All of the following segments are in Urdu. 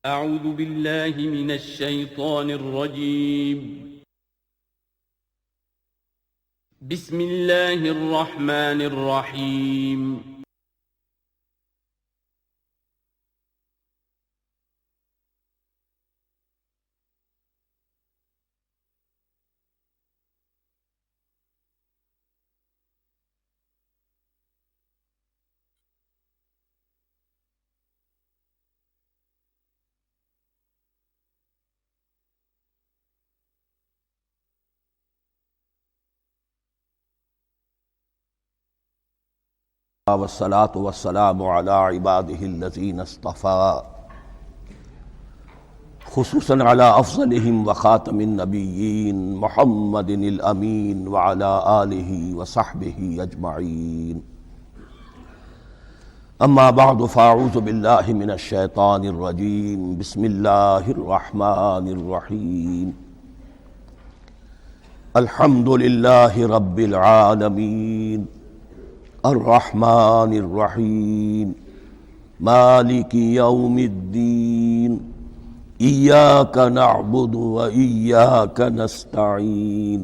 اعوذ باللہ من الشیطان الرجیم بسم اللہ الرحمن الرحیم والصلاة والسلام على عباده الذين اصطفى خصوصا على أفضلهم وخاتم النبيين محمد الأمين وعلى آله وصحبه أجمعين. أما بعد فأعوذ بالله من الشيطان الرجيم. بسم الله الرحمن الرحيم. الحمد لله رب العالمين الرحمن الرحيم مالك يوم الدين إياك نعبد وإياك نستعين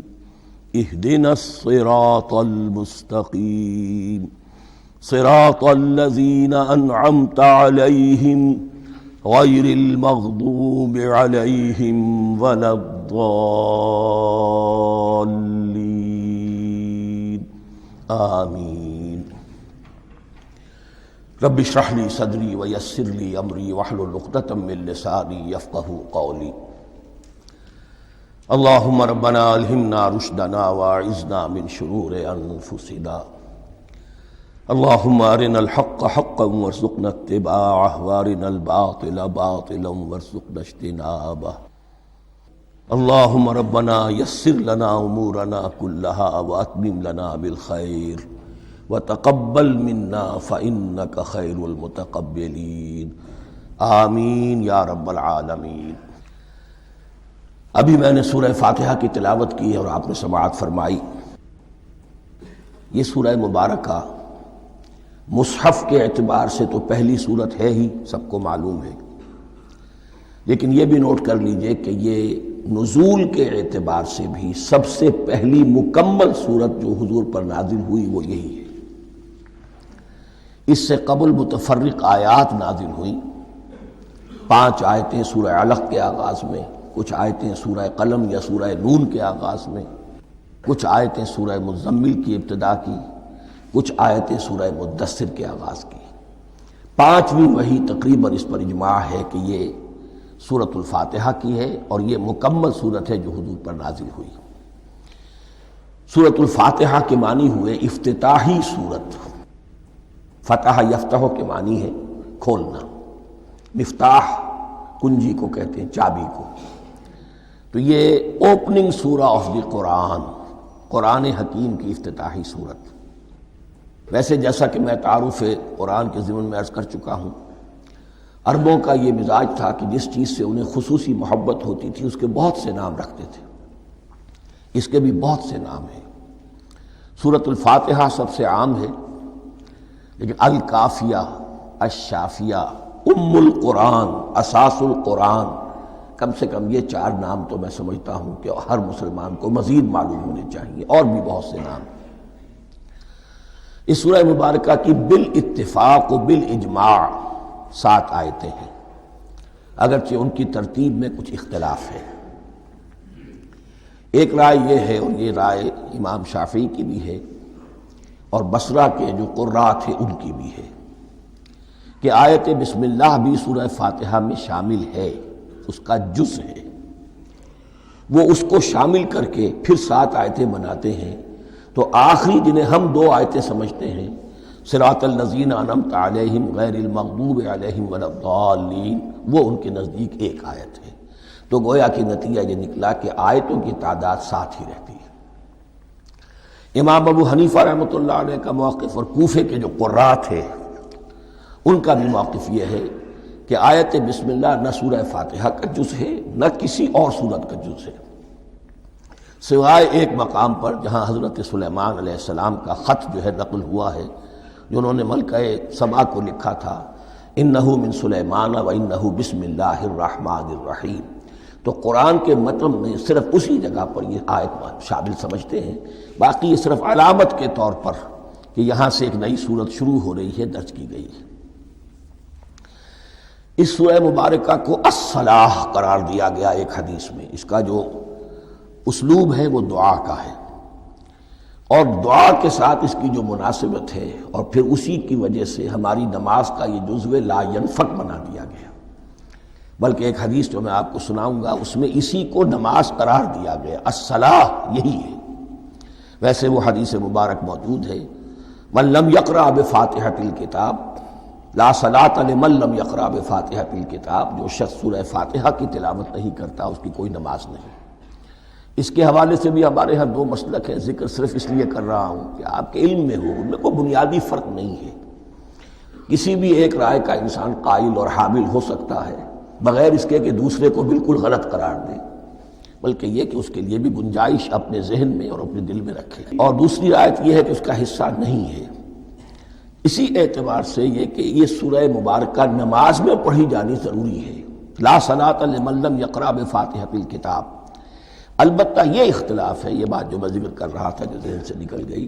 اهدنا الصراط المستقيم صراط الذين أنعمت عليهم غير المغضوب عليهم ولا الضالين آمين. رب اشرح لي صدري ويسر لي امري واحلل عقدة من لساني يفقهوا قولي. اللهم ربنا الهمنا رشدنا واعذنا من شرور انفسنا. اللهم ارنا الحق حقا وارزقنا اتباعه وارنا الباطل باطلا وارزقنا اجتنابه. اللهم ربنا يسر لنا امورنا كلها واتمم لنا بالخير وتقبل منا فإنك خير المتقبلين. آمین یا رب العالمین. ابھی میں نے سورہ فاتحہ کی تلاوت کی اور آپ نے سماعت فرمائی. یہ سورہ مبارکہ مصحف کے اعتبار سے تو پہلی سورت ہے ہی، سب کو معلوم ہے، لیکن یہ بھی نوٹ کر لیجئے کہ یہ نزول کے اعتبار سے بھی سب سے پہلی مکمل سورت جو حضور پر نازل ہوئی وہ یہی ہے. اس سے قبل متفرق آیات نازل ہوئیں، 5 آیتیں سورہ علق کے آغاز میں، کچھ آیتیں سورہ قلم یا سورہ نون کے آغاز میں، کچھ آیتیں سورہ مزمل کی ابتدا کی، کچھ آیتیں سورہ مدثر کے آغاز کی. 5ویں وحی تقریباً اس پر اجماع ہے کہ یہ سورۃ الفاتحہ کی ہے اور یہ مکمل سورت ہے جو حضور پر نازل ہوئی. سورۃ الفاتحہ کے معنی ہوئے افتتاحی سورت. فتح یفتح کے معنی ہے کھولنا، مفتاح کنجی کو کہتے ہیں، چابی کو. تو یہ اوپننگ سورہ آف دی قرآن، قرآن حکیم کی افتتاحی صورت. ویسے جیسا کہ میں تعارف قرآن کے ضمن میں عرض کر چکا ہوں، عربوں کا یہ مزاج تھا کہ جس چیز سے انہیں خصوصی محبت ہوتی تھی اس کے بہت سے نام رکھتے تھے. اس کے بھی بہت سے نام ہیں. سورۃ الفاتحہ سب سے عام ہے، لیکن الکافیہ، الشافیہ، ام القرآن، اساس القرآن، کم سے کم یہ 4 نام تو میں سمجھتا ہوں کہ ہر مسلمان کو مزید معلوم ہونے چاہیے، اور بھی بہت سے نام. اس سورہ مبارکہ کی بالاتفاق و بالاجماع 7 آیتیں ہیں، اگرچہ ان کی ترتیب میں کچھ اختلاف ہے. ایک رائے یہ ہے، اور یہ رائے امام شافعی کی بھی ہے اور بصرہ کے جو قراء تھے ان کی بھی ہے، کہ آیت بسم اللہ بھی سورہ فاتحہ میں شامل ہے، اس کا جز ہے. وہ اس کو شامل کر کے پھر 7 آیتیں بناتے ہیں. تو آخری جنہیں ہم 2 آیتیں سمجھتے ہیں، صراط الذین انعمت علیہم غیر المغضوب علیہم ولا الضالین، وہ ان کے نزدیک ایک آیت ہے. تو گویا کہ نتیجہ یہ نکلا کہ آیتوں کی تعداد 7 ہی رہتی ہے. امام ابو حنیفہ رحمۃ اللہ علیہ کا موقف اور کوفے کے جو قراء تھے ان کا بھی موقف یہ ہے کہ آیت بسم اللہ نہ سورہ فاتحہ کا جز ہے نہ کسی اور سورت کا جز ہے، سوائے ایک مقام پر جہاں حضرت سلیمان علیہ السلام کا خط جو ہے نقل ہوا ہے، جو انہوں نے ملکہ سبا کو لکھا تھا انہو من سلیمان و انہو بسم اللہ الرحمن الرحیم. تو قرآن کے متن میں صرف اسی جگہ پر یہ آیت شامل سمجھتے ہیں، باقی یہ صرف علامت کے طور پر کہ یہاں سے ایک نئی سورت شروع ہو رہی ہے درج کی گئی ہے. اس سورہ مبارکہ کو الصلاح قرار دیا گیا ایک حدیث میں. اس کا جو اسلوب ہے وہ دعا کا ہے، اور دعا کے ساتھ اس کی جو مناسبت ہے، اور پھر اسی کی وجہ سے ہماری نماز کا یہ جزو لا ینفک بنا دیا گیا. بلکہ ایک حدیث جو میں آپ کو سناؤں گا اس میں اسی کو نماز قرار دیا گیا، الصلاح یہی ہے. ویسے وہ حدیث مبارک موجود ہے، من لم یقرأ بفاتحۃ الکتاب لا صلاۃ لمن لم یقرأ بفاتحۃ الکتاب. جو شخص سورہ فاتحہ کی تلاوت نہیں کرتا اس کی کوئی نماز نہیں. اس کے حوالے سے بھی ہمارے ہاں دو مسلک ہیں، ذکر صرف اس لیے کر رہا ہوں کہ آپ کے علم میں ہو، ان میں کوئی بنیادی فرق نہیں ہے. کسی بھی ایک رائے کا انسان قائل اور حامل ہو سکتا ہے بغیر اس کے کہ دوسرے کو بالکل غلط قرار دے، بلکہ یہ کہ اس کے لیے بھی گنجائش اپنے ذہن میں اور اپنے دل میں رکھے. اور دوسری رائے یہ ہے کہ اس کا حصہ نہیں ہے. اسی اعتبار سے یہ کہ یہ سورہ مبارکہ نماز میں پڑھی جانی ضروری ہے. لا صلاۃ لمن لم یقرأ بفاتحۃ الکتاب. البتہ یہ اختلاف ہے، یہ بات جو میں ذکر کر رہا تھا جو ذہن سے نکل گئی،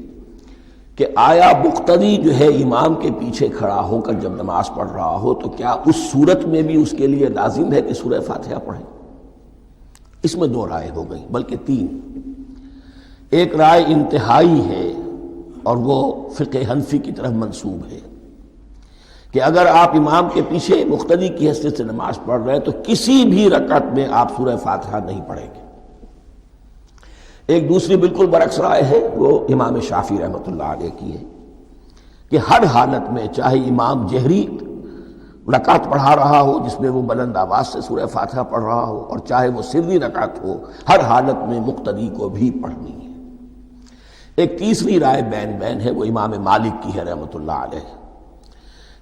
کہ آیا مقتدی جو ہے امام کے پیچھے کھڑا ہو کر جب نماز پڑھ رہا ہو تو کیا اس صورت میں بھی اس کے لیے لازم ہے کہ سورہ فاتحہ پڑھے؟ اس میں دو رائے ہو گئی، بلکہ تین. ایک رائے انتہائی ہے اور وہ فقہ حنفی کی طرف منسوب ہے کہ اگر آپ امام کے پیچھے مقتدی کی حیثیت سے نماز پڑھ رہے ہیں تو کسی بھی رکعت میں آپ سورہ فاتحہ نہیں پڑھیں گے. ایک دوسری بالکل برعکس رائے ہے، وہ امام شافعی رحمۃ اللہ علیہ کی ہے کہ ہر حالت میں چاہے امام جہری رکعت پڑھا رہا ہو جس میں وہ بلند آواز سے سورہ فاتحہ پڑھ رہا ہو، اور چاہے وہ سری رکعت ہو، ہر حالت میں مقتدی کو بھی پڑھنی ہے. ایک تیسری رائے بین بین ہے، وہ امام مالک کی ہے رحمۃ اللہ علیہ،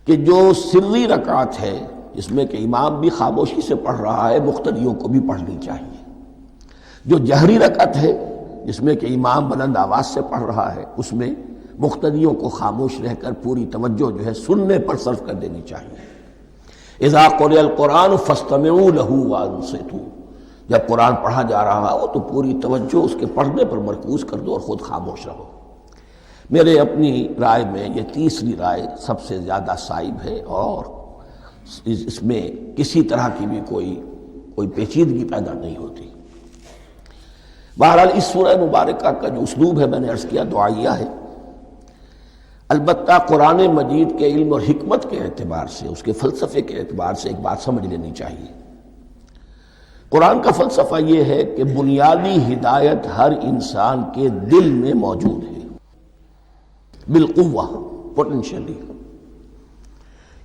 کہ جو سری رکعت ہے جس میں کہ امام بھی خاموشی سے پڑھ رہا ہے مقتدیوں کو بھی پڑھنی چاہیے. جو جہری رکعت ہے جس میں کہ امام بلند آواز سے پڑھ رہا ہے اس میں مقتدیوں کو خاموش رہ کر پوری توجہ جو ہے سننے پر صرف کر دینی چاہیے. اذا قرئ القرآن فاستمعوا له وانصتوا. جب قرآن پڑھا جا رہا ہو تو پوری توجہ اس کے پڑھنے پر مرکوز کر دو اور خود خاموش رہو. میرے اپنی رائے میں یہ تیسری رائے سب سے زیادہ صائب ہے، اور اس میں کسی طرح کی بھی کوئی پیچیدگی پیدا نہیں ہوتی. بہرحال اس سورہ مبارکہ کا جو اسلوب ہے میں نے عرض کیا دعائیہ ہے. البتہ قرآن مجید کے علم اور حکمت کے اعتبار سے، اس کے فلسفے کے اعتبار سے ایک بات سمجھ لینی چاہیے. قرآن کا فلسفہ یہ ہے کہ بنیادی ہدایت ہر انسان کے دل میں موجود ہے بالقوہ، پوٹینشلی.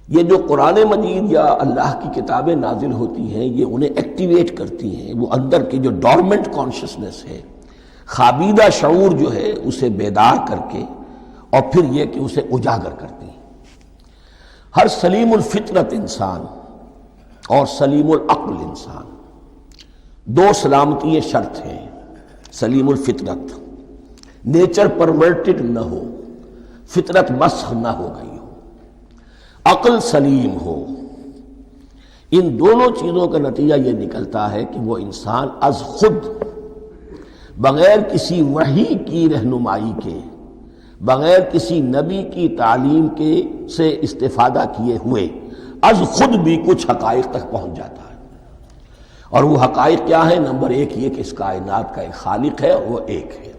یہ جو قرآن مجید یا اللہ کی کتابیں نازل ہوتی ہیں یہ انہیں ایکٹیویٹ کرتی ہیں. وہ اندر کی جو ڈورمنٹ کانشسنس ہے، خابیدہ شعور جو ہے اسے بیدار کر کے، اور پھر یہ کہ اسے اجاگر کرتی ہیں. ہر سلیم الفطرت انسان اور سلیم العقل انسان، دو سلامتی شرط ہیں. سلیم الفطرت، نیچر پرورٹڈ نہ ہو، فطرت مسخ نہ ہو گئی ہو، عقل سلیم ہو. ان دونوں چیزوں کا نتیجہ یہ نکلتا ہے کہ وہ انسان از خود بغیر کسی وحی کی رہنمائی کے، بغیر کسی نبی کی تعلیم کے سے استفادہ کیے ہوئے از خود بھی کچھ حقائق تک پہنچ جاتا ہے. اور وہ حقائق کیا ہیں؟ نمبر ایک یہ کہ اس کائنات کا ایک خالق ہے اور وہ ایک ہے،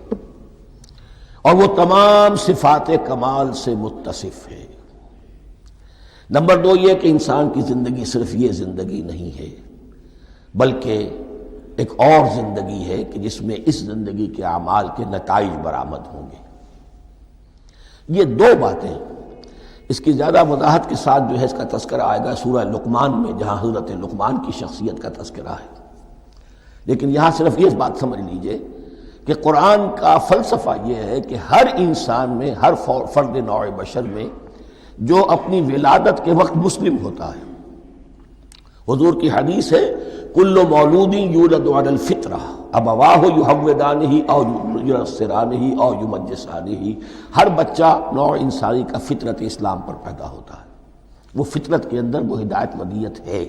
اور وہ تمام صفات کمال سے متصف ہے. نمبر دو یہ کہ انسان کی زندگی صرف یہ زندگی نہیں ہے بلکہ ایک اور زندگی ہے کہ جس میں اس زندگی کے اعمال کے نتائج برآمد ہوں گے. یہ دو باتیں، اس کی زیادہ وضاحت کے ساتھ جو ہے اس کا تذکرہ آئے گا سورہ لقمان میں، جہاں حضرت لقمان کی شخصیت کا تذکرہ ہے. لیکن یہاں صرف یہ بات سمجھ لیجئے کہ قرآن کا فلسفہ یہ ہے کہ ہر انسان میں، ہر فرد نوع بشر میں جو اپنی ولادت کے وقت مسلم ہوتا ہے. حضور کی حدیث ہے کل مولود یولد علی الفطرہ ابواہ یحودانہ او ینصرانہ او یمجسانہ. ہر بچہ نوع انسانی کا فطرت اسلام پر پیدا ہوتا ہے. وہ فطرت کے اندر وہ ہدایت ودیت ہے۔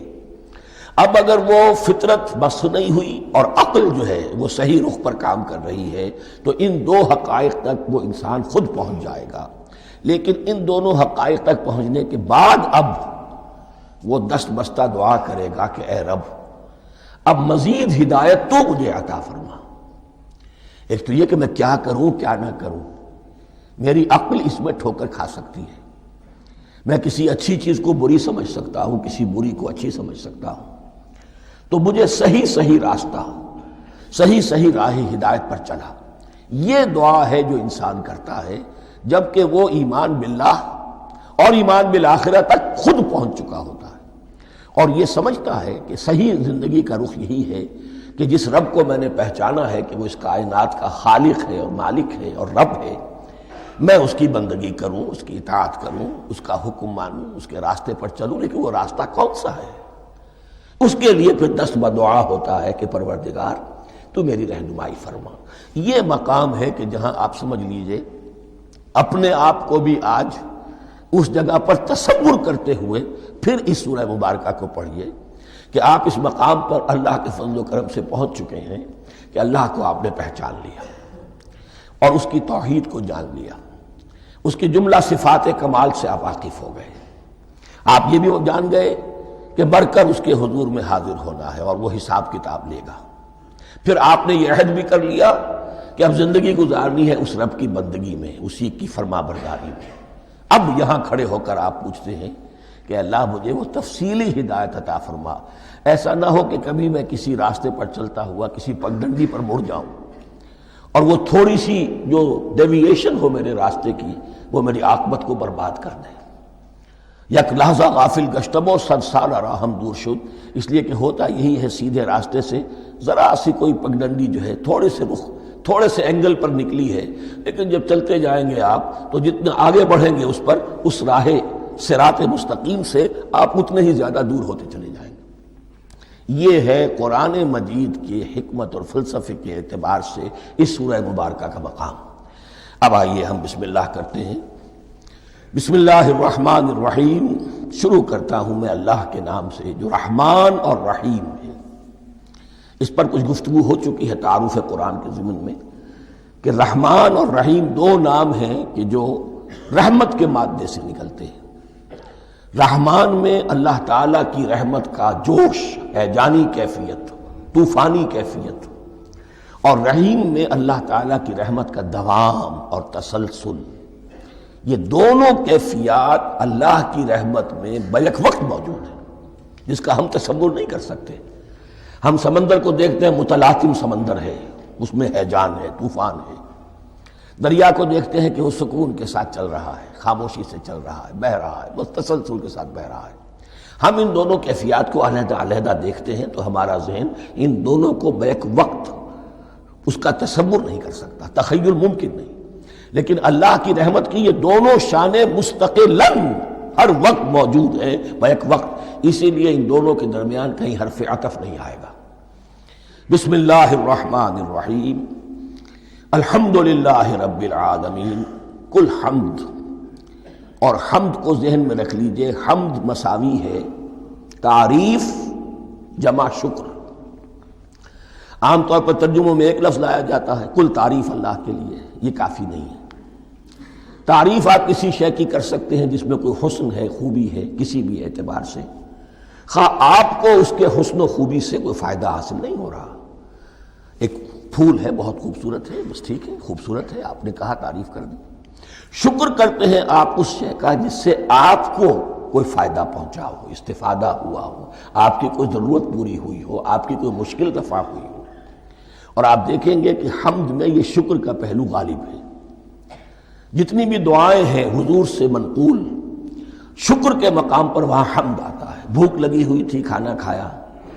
اب اگر وہ فطرت بس نہیں ہوئی اور عقل جو ہے وہ صحیح رخ پر کام کر رہی ہے تو ان دو حقائق تک وہ انسان خود پہنچ جائے گا۔ لیکن ان دونوں حقائق تک پہنچنے کے بعد اب وہ دست بستہ دعا کرے گا کہ اے رب اب مزید ہدایت تو مجھے عطا فرما۔ ایک تو یہ کہ میں کیا کروں کیا نہ کروں، میری عقل اس میں ٹھوکر کھا سکتی ہے، میں کسی اچھی چیز کو بری سمجھ سکتا ہوں، کسی بری کو اچھی سمجھ سکتا ہوں، تو مجھے صحیح راستہ، صحیح راہ ہدایت پر چلا۔ یہ دعا ہے جو انسان کرتا ہے جبکہ وہ ایمان باللہ اور ایمان بالآخرہ تک خود پہنچ چکا ہوتا ہے، اور یہ سمجھتا ہے کہ صحیح زندگی کا رخ یہی ہے کہ جس رب کو میں نے پہچانا ہے کہ وہ اس کائنات کا خالق ہے اور مالک ہے اور رب ہے، میں اس کی بندگی کروں، اس کی اطاعت کروں، اس کا حکم مانوں، اس کے راستے پر چلوں۔ لیکن وہ راستہ کون سا ہے؟ اس کے لیے پھر دست بدعا ہوتا ہے کہ پروردگار تو میری رہنمائی فرما۔ یہ مقام ہے کہ جہاں آپ سمجھ لیجئے اپنے آپ کو بھی آج اس جگہ پر تصور کرتے ہوئے پھر اس سورہ مبارکہ کو پڑھیے کہ آپ اس مقام پر اللہ کے فضل و کرم سے پہنچ چکے ہیں کہ اللہ کو آپ نے پہچان لیا اور اس کی توحید کو جان لیا، اس کی جملہ صفات کمال سے آپ واقف ہو گئے، آپ یہ بھی جان گئے کہ بڑھ کر اس کے حضور میں حاضر ہونا ہے اور وہ حساب کتاب لے گا۔ پھر آپ نے یہ عہد بھی کر لیا کہ اب زندگی گزارنی ہے اس رب کی بندگی میں، اسی کی فرما برداری میں۔ اب یہاں کھڑے ہو کر آپ پوچھتے ہیں کہ اللہ مجھے وہ تفصیلی ہدایت عطا فرما، ایسا نہ ہو کہ کبھی میں کسی راستے پر چلتا ہوا کسی پگڈنڈی پر مڑ جاؤں اور وہ تھوڑی سی جو ڈیوییشن ہو میرے راستے کی وہ میری عاقبت کو برباد کر دے۔ یک لحظہ غافل گشتم و صد سال راہم دور شد، اس لیے کہ ہوتا یہی ہے سیدھے راستے سے ذرا سی کوئی پگڈنڈی جو ہے تھوڑے سے اینگل پر نکلی ہے، لیکن جب چلتے جائیں گے آپ تو جتنے آگے بڑھیں گے اس پر، اس راہ صراط مستقیم سے آپ اتنے ہی زیادہ دور ہوتے چلے جائیں گے۔ یہ ہے قرآن مجید کی حکمت اور فلسفے کے اعتبار سے اس سورہ مبارکہ کا مقام۔ اب آئیے ہم بسم اللہ کرتے ہیں۔ بسم اللہ الرحمن الرحیم، شروع کرتا ہوں میں اللہ کے نام سے جو رحمان اور رحیم ہے۔ اس پر کچھ گفتگو ہو چکی ہے تعارف قرآن کے ضمن میں کہ رحمان اور رحیم دو نام ہیں کہ جو رحمت کے مادے سے نکلتے ہیں۔ رحمان میں اللہ تعالیٰ کی رحمت کا جوش ہے، جانی کیفیت، طوفانی کیفیت، اور رحیم میں اللہ تعالیٰ کی رحمت کا دوام اور تسلسل۔ یہ دونوں کیفیات اللہ کی رحمت میں بیک وقت موجود ہیں، جس کا ہم تصور نہیں کر سکتے۔ ہم سمندر کو دیکھتے ہیں، متلاطم سمندر ہے، اس میں ہیجان ہے، طوفان ہے۔ دریا کو دیکھتے ہیں کہ وہ سکون کے ساتھ چل رہا ہے، خاموشی سے چل رہا ہے، بہہ رہا ہے، بس تسلسل کے ساتھ بہہ رہا ہے۔ ہم ان دونوں کیفیات کو علیحدہ علیحدہ دیکھتے ہیں تو ہمارا ذہن ان دونوں کو بیک وقت اس کا تصور نہیں کر سکتا، تخیل ممکن نہیں۔ لیکن اللہ کی رحمت کی یہ دونوں شانیں مستقلاً ہر وقت موجود ہیں، بیک وقت، اسی لیے ان دونوں کے درمیان کہیں حرف عطف نہیں آئے گا۔ بسم اللہ الرحمن الرحیم، الحمدللہ رب العالمین۔ کل حمد، اور حمد کو ذہن میں رکھ لیجئے، حمد مساوی ہے تعریف جمع شکر۔ عام طور پر ترجموں میں ایک لفظ لایا جاتا ہے، کل تعریف اللہ کے لیے، یہ کافی نہیں ہے۔ تعریف آپ کسی شے کی کر سکتے ہیں جس میں کوئی حسن ہے، خوبی ہے، کسی بھی اعتبار سے، خواہ آپ کو اس کے حسن و خوبی سے کوئی فائدہ حاصل نہیں ہو رہا۔ ایک پھول ہے، بہت خوبصورت ہے، بس ٹھیک ہے، خوبصورت ہے، آپ نے کہا، تعریف کر دی۔ شکر کرتے ہیں آپ اس شے کا جس سے آپ کو کوئی فائدہ پہنچا ہو، استفادہ ہوا ہو، آپ کی کوئی ضرورت پوری ہوئی ہو، آپ کی کوئی مشکل رفع ہوئی ہو۔ اور آپ دیکھیں گے کہ حمد میں یہ شکر کا پہلو غالب ہے۔ جتنی بھی دعائیں ہیں حضور سے منقول، شکر کے مقام پر وہاں حمد آتا ہے۔ بھوک لگی ہوئی تھی، کھانا کھایا،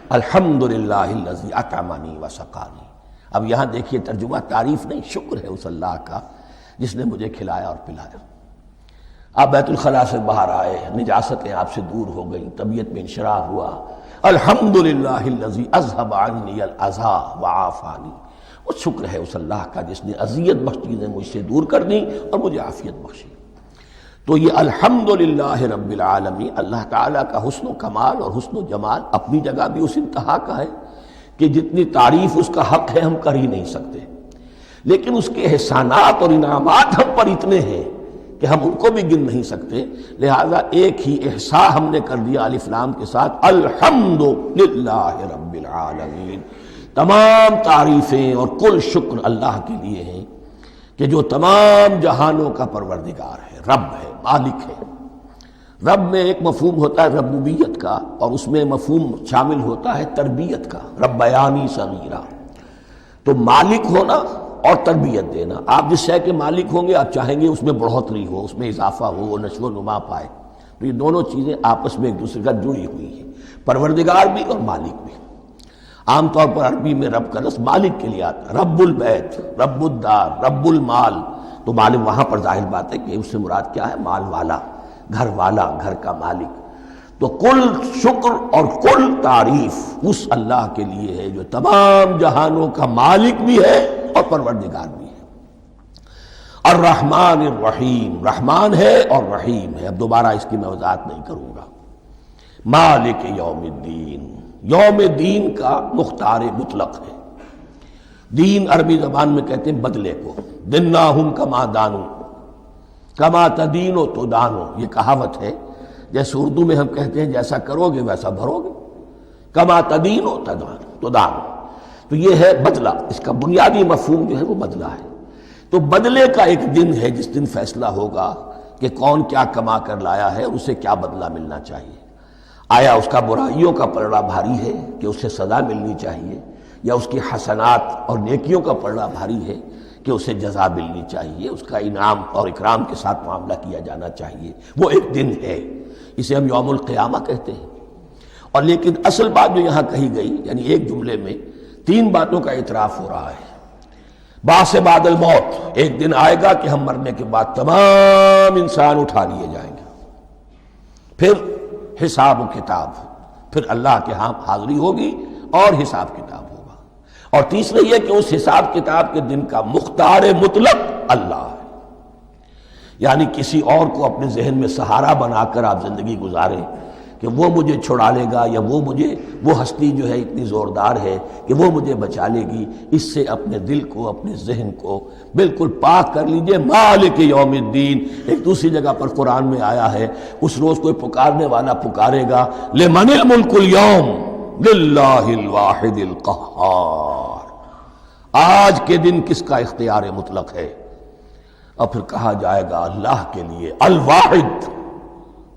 الحمدللہ الذی اطعمنی وسقانی۔ اب یہاں دیکھیے ترجمہ تعریف نہیں، شکر ہے اس اللہ کا جس نے مجھے کھلایا اور پلایا۔ آپ بیت الخلاء سے باہر آئے، نجاستیں آپ سے دور ہو گئیں، طبیعت میں انشراح ہوا، الحمدللہ الذی اذھب عنی الاذی وعافانی۔ وہ شکر ہے اس اللہ کا جس نے اذیت بخش چیزیں مجھ سے دور کر دیں اور مجھے عافیت بخشی۔ تو یہ الحمدللہ رب العالمین، اللہ تعالیٰ کا حسن و کمال اور حسن و جمال اپنی جگہ بھی اس انتہا کا ہے کہ جتنی تعریف اس کا حق ہے ہم کر ہی نہیں سکتے، لیکن اس کے احسانات اور انعامات ہم پر اتنے ہیں کہ ہم ان کو بھی گن نہیں سکتے، لہذا ایک ہی احصاء ہم نے کر دیا الف لام کے ساتھ، الحمدللہ رب العالمین، تمام تعریفیں اور کل شکر اللہ کے لیے ہیں کہ جو تمام جہانوں کا پروردگار ہے، رب ہے، مالک ہے۔ رب میں ایک مفہوم ہوتا ہے ربوبیت کا، اور اس میں مفہوم شامل ہوتا ہے تربیت کا، ربیانی صغیرہ۔ تو مالک ہونا اور تربیت دینا، آپ جس شے کے مالک ہوں گے آپ چاہیں گے اس میں بڑھوتری ہو، اس میں اضافہ ہو، وہ نشو و نما پائے، تو یہ دونوں چیزیں آپس میں ایک دوسرے کا جڑی ہوئی ہیں، پروردگار بھی اور مالک بھی۔ عام طور پر عربی میں رب کا لفظ مالک کے لیے آتا ہے، رب البیت، رب الدار، رب المال، تو مالک وہاں پر ظاہر بات ہے کہ اس سے مراد کیا ہے، مال والا، گھر والا، گھر کا مالک۔ تو کل شکر اور کل تعریف اس اللہ کے لیے ہے جو تمام جہانوں کا مالک بھی ہے اور پروردگار بھی ہے۔ الرحمن الرحیم، رحمان ہے اور رحیم ہے، اب دوبارہ اس کی میں وضاحت نہیں کروں گا۔ مالک یوم الدین، یوم دین کا مختار مطلق ہے۔ دین عربی زبان میں کہتے ہیں بدلے کو، دناہم کما دانو، کما تدینو تو دانو، یہ کہاوت ہے، جیسے اردو میں ہم کہتے ہیں جیسا کرو گے ویسا بھرو گے، کما تدینو تو دانو، تو یہ ہے بدلہ، اس کا بنیادی مفہوم جو ہے وہ بدلہ ہے۔ تو بدلے کا ایک دن ہے جس دن فیصلہ ہوگا کہ کون کیا کما کر لایا ہے اور اسے کیا بدلہ ملنا چاہیے۔ آیا اس کا برائیوں کا پلڑا بھاری ہے کہ اسے سزا ملنی چاہیے، یا اس کی حسنات اور نیکیوں کا پلڑا بھاری ہے کہ اسے جزا ملنی چاہیے، اس کا انعام اور اکرام کے ساتھ معاملہ کیا جانا چاہیے، وہ ایک دن ہے، اسے ہم یوم القیامہ کہتے ہیں۔ اور لیکن اصل بات جو یہاں کہی گئی، یعنی ایک جملے میں تین باتوں کا اعتراف ہو رہا ہے۔ بعث بعد الموت، ایک دن آئے گا کہ ہم مرنے کے بعد تمام انسان اٹھا لیے جائیں گے، پھر حساب و کتاب، پھر اللہ کے ہاں حاضری ہوگی اور حساب کتاب ہوگا، اور تیسرے یہ کہ اس حساب کتاب کے دن کا مختار مطلق اللہ ہے، یعنی کسی اور کو اپنے ذہن میں سہارا بنا کر آپ زندگی گزاریں کہ وہ مجھے چھڑا لے گا، یا وہ ہستی جو ہے اتنی زوردار ہے کہ وہ مجھے بچا لے گی، اس سے اپنے دل کو، اپنے ذہن کو بالکل پاک کر لیجئے۔ مالک یوم الدین، ایک دوسری جگہ پر قرآن میں آیا ہے، اس روز کوئی پکارنے والا پکارے گا، لمن الملک اليوم للہ الواحد القہار، آج کے دن کس کا اختیار مطلق ہے؟ اور پھر کہا جائے گا اللہ کے لیے، الواحد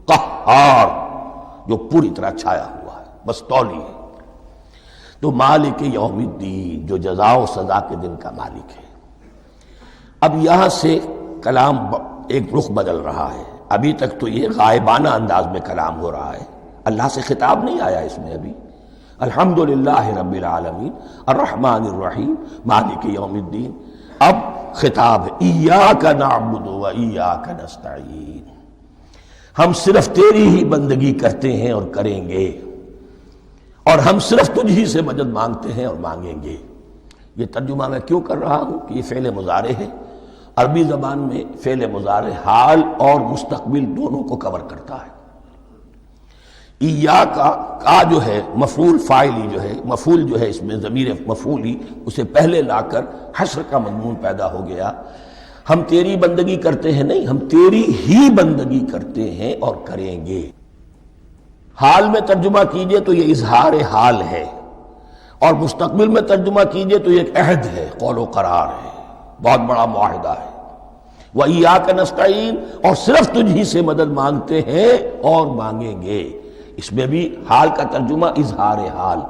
قہار، جو پوری طرح چھایا ہوا ہے، بس تولی ہے۔ تو مالک یوم الدین، جو جزا و سزا کے دن کا مالک ہے۔ اب یہاں سے کلام ایک رخ بدل رہا ہے، ابھی تک تو یہ غائبانہ انداز میں کلام ہو رہا ہے، اللہ سے خطاب نہیں آیا اس میں ابھی۔ الحمدللہ رب العالمین الرحمن الرحیم مالک یوم الدین، اب خطاب ہے، ایاک نعبد و ایاک نستعین، ہم صرف تیری ہی بندگی کرتے ہیں اور کریں گے، اور ہم صرف تجھ ہی سے مدد مانگتے ہیں اور مانگیں گے۔ یہ ترجمہ میں کیوں کر رہا ہوں کہ یہ فعل مضارع ہے، عربی زبان میں فعل مضارع حال اور مستقبل دونوں کو کور کرتا ہے۔ کا جو ہے مفعول فاعلی جو ہے، مفعول جو ہے اس میں ضمیر مفعولی، اسے پہلے لا کر حشر کا مضمون پیدا ہو گیا۔ ہم تیری بندگی کرتے ہیں نہیں، ہم تیری ہی بندگی کرتے ہیں اور کریں گے۔ حال میں ترجمہ کیجئے تو یہ اظہار حال ہے، اور مستقبل میں ترجمہ کیجئے تو یہ ایک عہد ہے، قول و قرار ہے، بہت بڑا معاہدہ ہے۔ وَإِيَّاكَ نَسْتَعِينُ، اور صرف تجھ ہی سے مدد مانگتے ہیں اور مانگیں گے۔ اس میں بھی حال کا ترجمہ اظہار حال،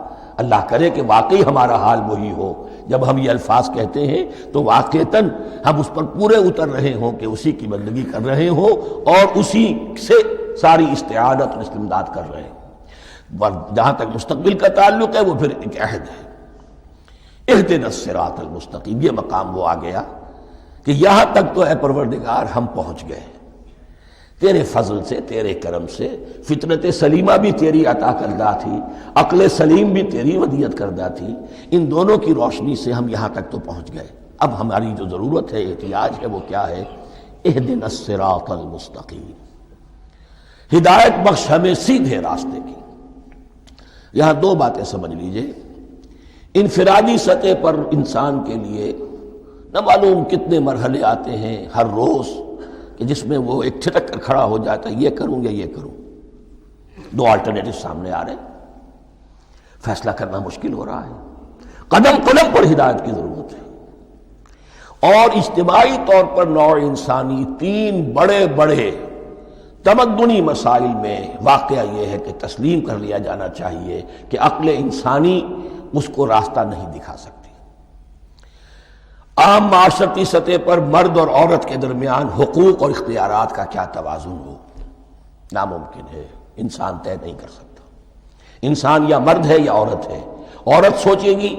اللہ کرے کہ واقعی ہمارا حال وہی ہو، جب ہم یہ الفاظ کہتے ہیں تو واقعتاً ہم اس پر پورے اتر رہے ہوں کہ اسی کی بندگی کر رہے ہوں اور اسی سے ساری استعانت اور استمداد کر رہے ہیں۔ جہاں تک مستقبل کا تعلق ہے وہ پھر ایک عہد ہے، اہدنا الصراط المستقیم، یہ مقام وہ آ گیا کہ یہاں تک تو اے پروردگار ہم پہنچ گئے، تیرے فضل سے، تیرے کرم سے، فطرت سلیمہ بھی تیری عطا کردہ تھی، عقل سلیم بھی تیری ودیعت کردہ تھی، ان دونوں کی روشنی سے ہم یہاں تک تو پہنچ گئے۔ اب ہماری جو ضرورت ہے، احتیاج ہے، وہ کیا ہے؟ اہدنا الصراط المستقیم، ہدایت بخش ہمیں سیدھے راستے کی۔ یہاں دو باتیں سمجھ لیجئے، انفرادی سطح پر انسان کے لیے نہ معلوم کتنے مرحلے آتے ہیں ہر روز کہ جس میں وہ ایک ٹھٹک کر کھڑا ہو جاتا ہے، یہ کروں یا یہ کروں، دو آلٹرنیٹو سامنے آ رہے ہیں، فیصلہ کرنا مشکل ہو رہا ہے، قدم قدم پر ہدایت کی ضرورت ہے۔ اور اجتماعی طور پر نوع انسانی تین بڑے بڑے تمدنی مسائل میں واقعہ یہ ہے کہ تسلیم کر لیا جانا چاہیے کہ عقل انسانی اس کو راستہ نہیں دکھا سکتی۔ عام معاشرتی سطح پر مرد اور عورت کے درمیان حقوق اور اختیارات کا کیا توازن ہو، ناممکن ہے، انسان طے نہیں کر سکتا۔ انسان یا مرد ہے یا عورت ہے، عورت سوچے گی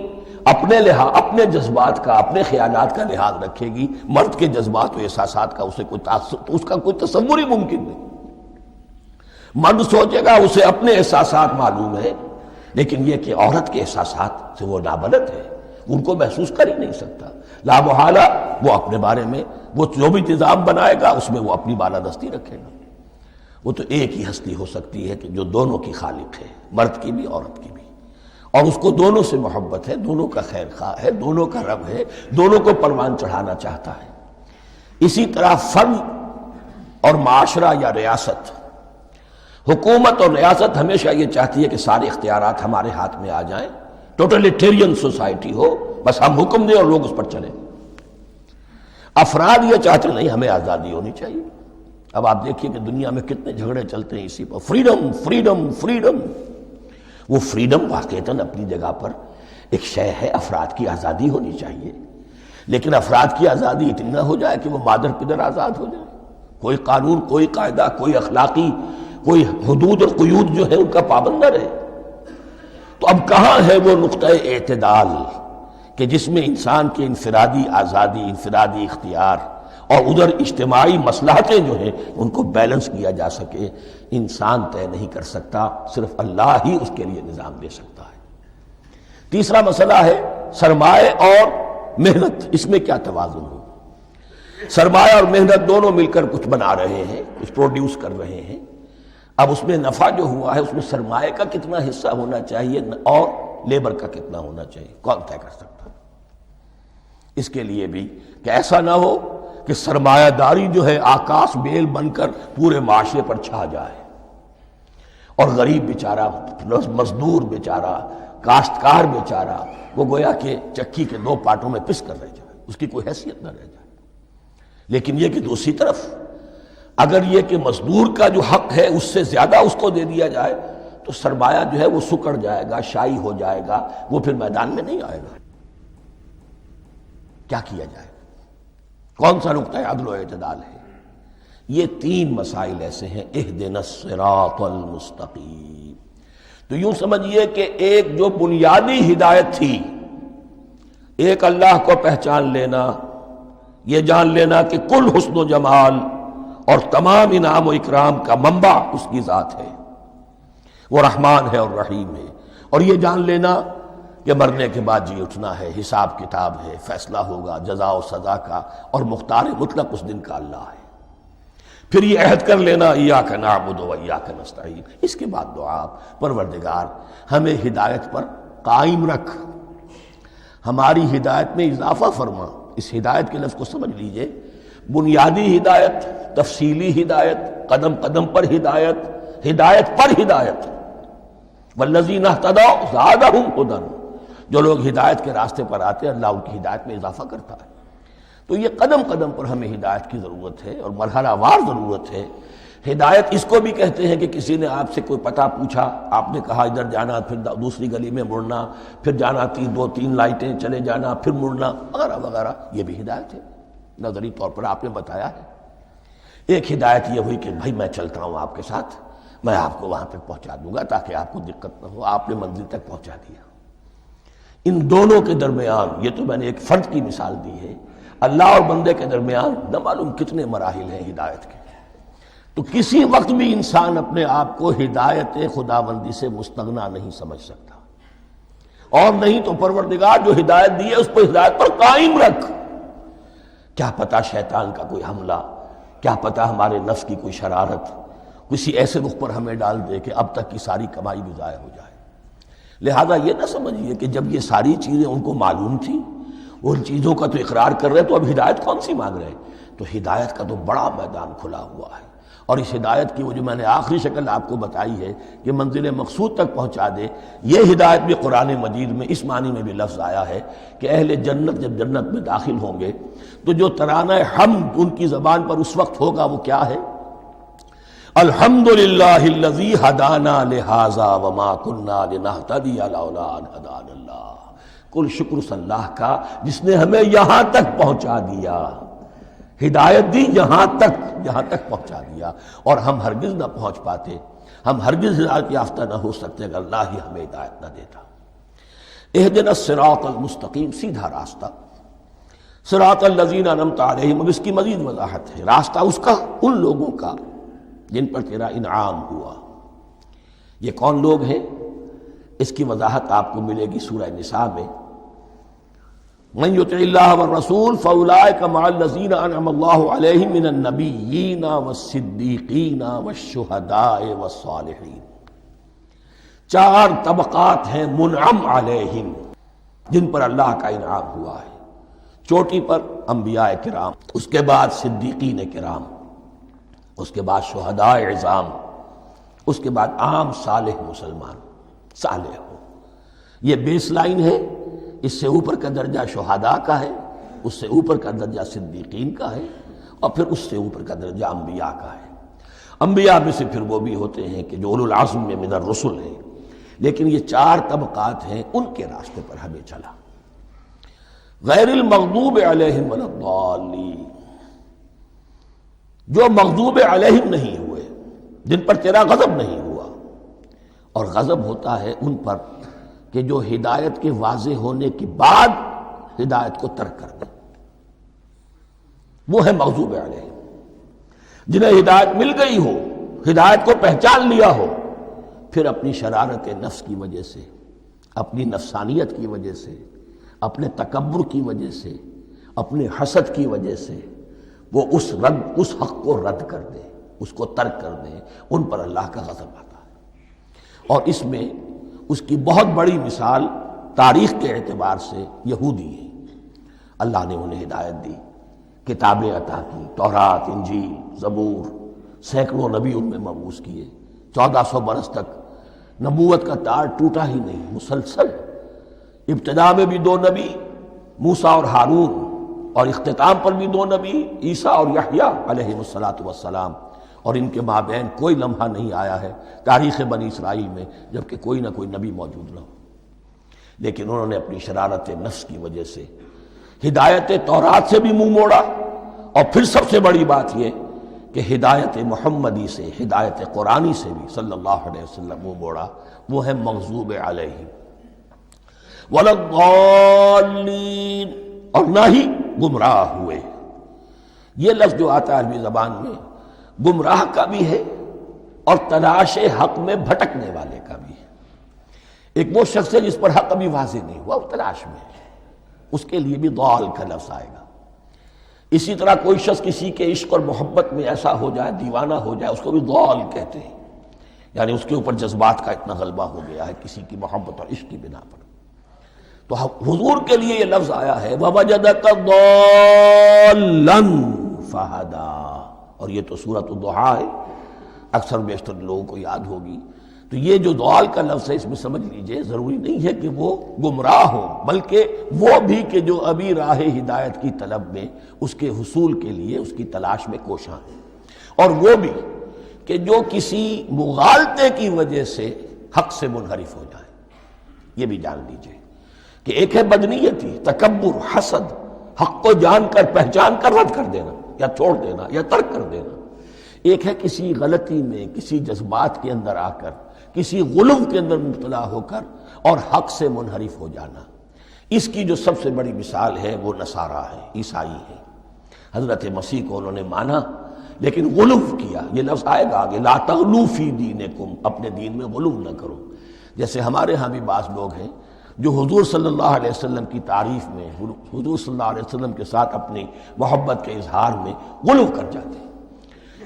اپنے لحاظ، اپنے جذبات کا، اپنے خیالات کا لحاظ رکھے گی، مرد کے جذبات و احساسات کا اس کا کوئی تصور ہی ممکن نہیں۔ مرد سوچے گا اسے اپنے احساسات معلوم ہے، لیکن یہ کہ عورت کے احساسات سے وہ نابلد ہے، ان کو محسوس کر ہی نہیں سکتا، لا محالہ وہ اپنے بارے میں وہ جو بھی نظام بنائے گا اس میں وہ اپنی بالادستی رکھے گا۔ وہ تو ایک ہی ہستی ہو سکتی ہے کہ جو دونوں کی خالق ہے، مرد کی بھی عورت کی بھی، اور اس کو دونوں سے محبت ہے، دونوں کا خیر خواہ ہے، دونوں کا رب ہے، دونوں کو پروان چڑھانا چاہتا ہے۔ اسی طرح فرد اور معاشرہ یا ریاست، حکومت اور ریاست ہمیشہ یہ چاہتی ہے کہ سارے اختیارات ہمارے ہاتھ میں آ جائیں، ٹوٹلیٹیرین سوسائٹی ہو، بس ہم حکم دیں اور لوگ اس پر چلیں۔ افراد یہ چاہتے نہیں، ہمیں آزادی ہونی چاہیے۔ اب آپ دیکھیے کہ دنیا میں کتنے جھگڑے چلتے ہیں اسی پر، فریڈم فریڈم فریڈم۔ وہ فریڈم واقعتاً اپنی جگہ پر ایک شے ہے، افراد کی آزادی ہونی چاہیے، لیکن افراد کی آزادی اتنی نہ ہو جائے کہ وہ مادر پدر آزاد ہو جائے، کوئی قانون، کوئی قاعدہ، کوئی اخلاقی کوئی حدود اور قیود جو ہے ان کا پابند نہ رہے۔ تو اب کہاں ہے وہ نقطہ اعتدال کہ جس میں انسان کی انفرادی آزادی، انفرادی اختیار اور ادھر اجتماعی مصلحتیں جو ہیں ان کو بیلنس کیا جا سکے؟ انسان طے نہیں کر سکتا، صرف اللہ ہی اس کے لیے نظام دے سکتا ہے۔ تیسرا مسئلہ ہے سرمایہ اور محنت، اس میں کیا توازن ہو؟ سرمایہ اور محنت دونوں مل کر کچھ بنا رہے ہیں، کچھ پروڈیوس کر رہے ہیں۔ اب اس میں نفع جو ہوا ہے اس میں سرمایہ کا کتنا حصہ ہونا چاہیے اور لیبر کا کتنا ہونا چاہیے، کون طے کر سکتا ہے؟ اس کے لیے بھی کہ ایسا نہ ہو کہ سرمایہ داری جو ہے آکاش بیل بن کر پورے معاشرے پر چھا جائے، اور غریب بیچارہ، مزدور بیچارہ، کاشتکار بیچارہ وہ گویا کہ چکی کے دو پارٹوں میں پس کر رہ جائے، اس کی کوئی حیثیت نہ رہ جائے۔ لیکن یہ کہ دوسری طرف اگر یہ کہ مزدور کا جو حق ہے اس سے زیادہ اس کو دے دیا جائے تو سرمایہ جو ہے وہ سکڑ جائے گا، شائی ہو جائے گا، وہ پھر میدان میں نہیں آئے گا۔ کیا کیا جائے؟ کون سا نقطہ عدل و اعتدال ہے؟ یہ تین مسائل ایسے ہیں، اہدنا الصراط المستقیم۔ تو یوں سمجھیے کہ ایک جو بنیادی ہدایت تھی، ایک اللہ کو پہچان لینا، یہ جان لینا کہ کل حسن و جمال اور تمام انعام و اکرام کا منبع اس کی ذات ہے، وہ رحمان ہے اور رحیم ہے، اور یہ جان لینا کہ مرنے کے بعد جی اٹھنا ہے، حساب کتاب ہے، فیصلہ ہوگا جزا و سزا کا، اور مختار مطلق اس دن کا اللہ ہے۔ پھر یہ عہد کر لینا ایاک نعبد و ایاک نستعین۔ اس کے بعد دعا، پروردگار ہمیں ہدایت پر قائم رکھ، ہماری ہدایت میں اضافہ فرما۔ اس ہدایت کے لفظ کو سمجھ لیجئے، بنیادی ہدایت، تفصیلی ہدایت، قدم قدم پر ہدایت، ہدایت پر ہدایت۔ والذین اہتدوا زادہم ھدی، جو لوگ ہدایت کے راستے پر آتے ہیں اللہ ان کی ہدایت میں اضافہ کرتا ہے۔ تو یہ قدم قدم پر ہمیں ہدایت کی ضرورت ہے اور مرحلہ وار ضرورت ہے۔ ہدایت اس کو بھی کہتے ہیں کہ کسی نے آپ سے کوئی پتہ پوچھا، آپ نے کہا ادھر جانا، پھر دوسری گلی میں مڑنا، پھر جانا دو تین لائٹیں چلے جانا، پھر مڑنا، وغیرہ وغیرہ، یہ بھی ہدایت ہے۔ نظری طور پر آپ نے بتایا ہے۔ ایک ہدایت یہ ہوئی کہ بھائی میں چلتا ہوں آپ کے ساتھ، میں آپ کو وہاں تک پہنچا دوں گا تاکہ آپ کو دقت نہ ہو، آپ نے منزل تک پہنچا دیا۔ ان دونوں کے درمیان، یہ تو میں نے ایک فرد کی مثال دی ہے، اللہ اور بندے کے درمیان نہ معلوم کتنے مراحل ہیں ہدایت کے۔ تو کسی وقت بھی انسان اپنے آپ کو ہدایت خداوندی سے مستغنا نہیں سمجھ سکتا، اور نہیں تو پروردگار جو ہدایت دی ہے اس پر ہدایت پر قائم رکھ۔ کیا پتہ شیطان کا کوئی حملہ کیا پتہ ہمارے نفس کی کوئی شرارت کسی ایسے رخ پر ہمیں ڈال دے کہ اب تک کی ساری کمائی بھی ضائع ہو جائے۔ لہذا یہ نہ سمجھیے کہ جب یہ ساری چیزیں ان کو معلوم تھیں، وہ ان چیزوں کا تو اقرار کر رہے تو اب ہدایت کون سی مانگ رہے ہیں؟ تو ہدایت کا تو بڑا میدان کھلا ہوا ہے، اور اس ہدایت کی وہ جو میں نے آخری شکل آپ کو بتائی ہے کہ منزل مقصود تک پہنچا دے، یہ ہدایت بھی قرآن مجید میں اس معنی میں بھی لفظ آیا ہے کہ اہل جنت جب جنت میں داخل ہوں گے تو جو ترانہ حمد ان کی زبان پر اس وقت ہوگا وہ کیا ہے؟ الحمدللہ الذی ہدانا لہذا وما کننا لنہتدی لولا ان ہدانا اللہ۔ کل شکر اللہ کا جس نے ہمیں یہاں تک پہنچا دیا، ہدایت دی یہاں تک پہنچا دیا، اور ہم ہرگز نہ پہنچ پاتے، ہم ہرگز ہدایت یافتہ نہ ہو سکتے اگر اللہ ہی ہمیں ہدایت نہ دیتا۔ اہدنا الصراط المستقیم، سیدھا راستہ، صراط الذین انعمت علیہم، اب اس کی مزید وضاحت ہے، راستہ اس کا ان لوگوں کا جن پر تیرا انعام ہوا۔ یہ کون لوگ ہیں؟ اس کی وضاحت آپ کو ملے گی سورہ نساء میں، من یطع اللہ والرسول فاولئک مع الذین انعم اللہ علیہم من النبیین والصدیقین والشہداء والصالحین۔ چار طبقات ہیں منعم علیہم جن پر اللہ کا انعام ہوا ہے۔ چوٹی پر انبیاء کرام، اس کے بعد صدیقین کرام، اس کے بعد شہداء عظام، اس کے بعد عام صالح مسلمان، صالح ہو۔ یہ بیس لائن ہے، اس سے اوپر کا درجہ شہداء کا ہے، اس سے اوپر کا درجہ صدیقین کا ہے، اور پھر اس سے اوپر کا درجہ انبیاء کا ہے۔ انبیاء میں سے پھر وہ بھی ہوتے ہیں کہ جو اولو العزم میں من الرسل ہیں، لیکن یہ چار طبقات ہیں، ان کے راستے پر ہمیں چلا۔ غیر المغضوب علیہم ولا الضالین، جو مغضوب علیہم نہیں ہوئے، جن پر تیرا غضب نہیں ہوا، اور غضب ہوتا ہے ان پر کہ جو ہدایت کے واضح ہونے کے بعد ہدایت کو ترک کر دیں، وہ ہے مغضوب علیہم۔ جنہیں ہدایت مل گئی ہو، ہدایت کو پہچان لیا ہو، پھر اپنی شرارت نفس کی وجہ سے، اپنی نفسانیت کی وجہ سے، اپنے تکبر کی وجہ سے، اپنے حسد کی وجہ سے وہ اس حق کو رد کر دیں، اس کو ترک کر دیں، ان پر اللہ کا غضب آتا ہے۔ اور اس میں اس کی بہت بڑی مثال تاریخ کے اعتبار سے یہودی ہے۔ اللہ نے انہیں ہدایت دی، کتابیں عطا کی، تورات، انجیل، زبور، سینکڑوں نبی ان میں مبعوث کیے، 1400 برس تک نبوت کا تار ٹوٹا ہی نہیں، مسلسل۔ ابتدا میں بھی 2 نبی، موسیٰ اور ہارون، اور اختتام پر بھی 2 نبی، عیسیٰ اور یحییٰ علیہ السلام، اور ان کے مابین کوئی لمحہ نہیں آیا ہے تاریخ بنی اسرائیل میں جبکہ کوئی نہ کوئی نبی موجود نہ ہو۔ لیکن انہوں نے اپنی شرارت نفس کی وجہ سے ہدایت تورات سے بھی منہ موڑا، اور پھر سب سے بڑی بات یہ کہ ہدایت محمدی سے، ہدایت قرآنی سے بھی صلی اللہ علیہ وسلم منہ موڑا، وہ ہے مغضوب علیہم ولا الضالین، اور نہ ہی گمراہ ہوئے۔ یہ لفظ جو آتا ہے عربی زبان میں گمراہ کا بھی ہے اور تلاش حق میں بھٹکنے والے کا بھی ہے۔ ایک وہ شخص ہے جس پر حق ابھی واضح نہیں ہوا، وہ تلاش میں ہے، اس کے لیے بھی ضال کا لفظ آئے گا۔ اسی طرح کوئی شخص کسی کے عشق اور محبت میں ایسا ہو جائے، دیوانہ ہو جائے، اس کو بھی ضال کہتے ہیں، یعنی اس کے اوپر جذبات کا اتنا غلبہ ہو گیا ہے کسی کی محبت اور عشق کی بنا پر۔ تو حضور کے لیے یہ لفظ آیا ہے وَوَجَدَكَ ضَالًّا فَهَدَىٰ، اور یہ تو سورۃ الضحیٰ ہے، اکثر بیشتر لوگوں کو یاد ہوگی۔ تو یہ جو ضال کا لفظ ہے اس میں سمجھ لیجئے ضروری نہیں ہے کہ وہ گمراہ ہو، بلکہ وہ بھی کہ جو ابھی راہ ہدایت کی طلب میں، اس کے حصول کے لیے اس کی تلاش میں کوشاں ہیں، اور وہ بھی کہ جو کسی مغالطے کی وجہ سے حق سے منحرف ہو جائے۔ یہ بھی جان لیجئے کہ ایک ہے بدنیتی، تکبر، حسد، حق کو جان کر پہچان کر رد کر دینا یا چھوڑ دینا یا ترک کر دینا، ایک ہے کسی غلطی میں، کسی جذبات کے اندر آ کر، کسی غلو کے اندر مبتلا ہو کر اور حق سے منحرف ہو جانا۔ اس کی جو سب سے بڑی مثال ہے وہ نصارہ ہے، عیسائی ہے۔ حضرت مسیح کو انہوں نے مانا لیکن غلو کیا، یہ لفظ آئے گا آگے، لا تغلو فی دینکم، اپنے دین میں غلو نہ کرو۔ جیسے ہمارے ہاں بھی بعض لوگ ہیں جو حضور صلی اللہ علیہ وسلم کی تعریف میں، حضور صلی اللہ علیہ وسلم کے ساتھ اپنی محبت کے اظہار میں غلو کر جاتے ہیں۔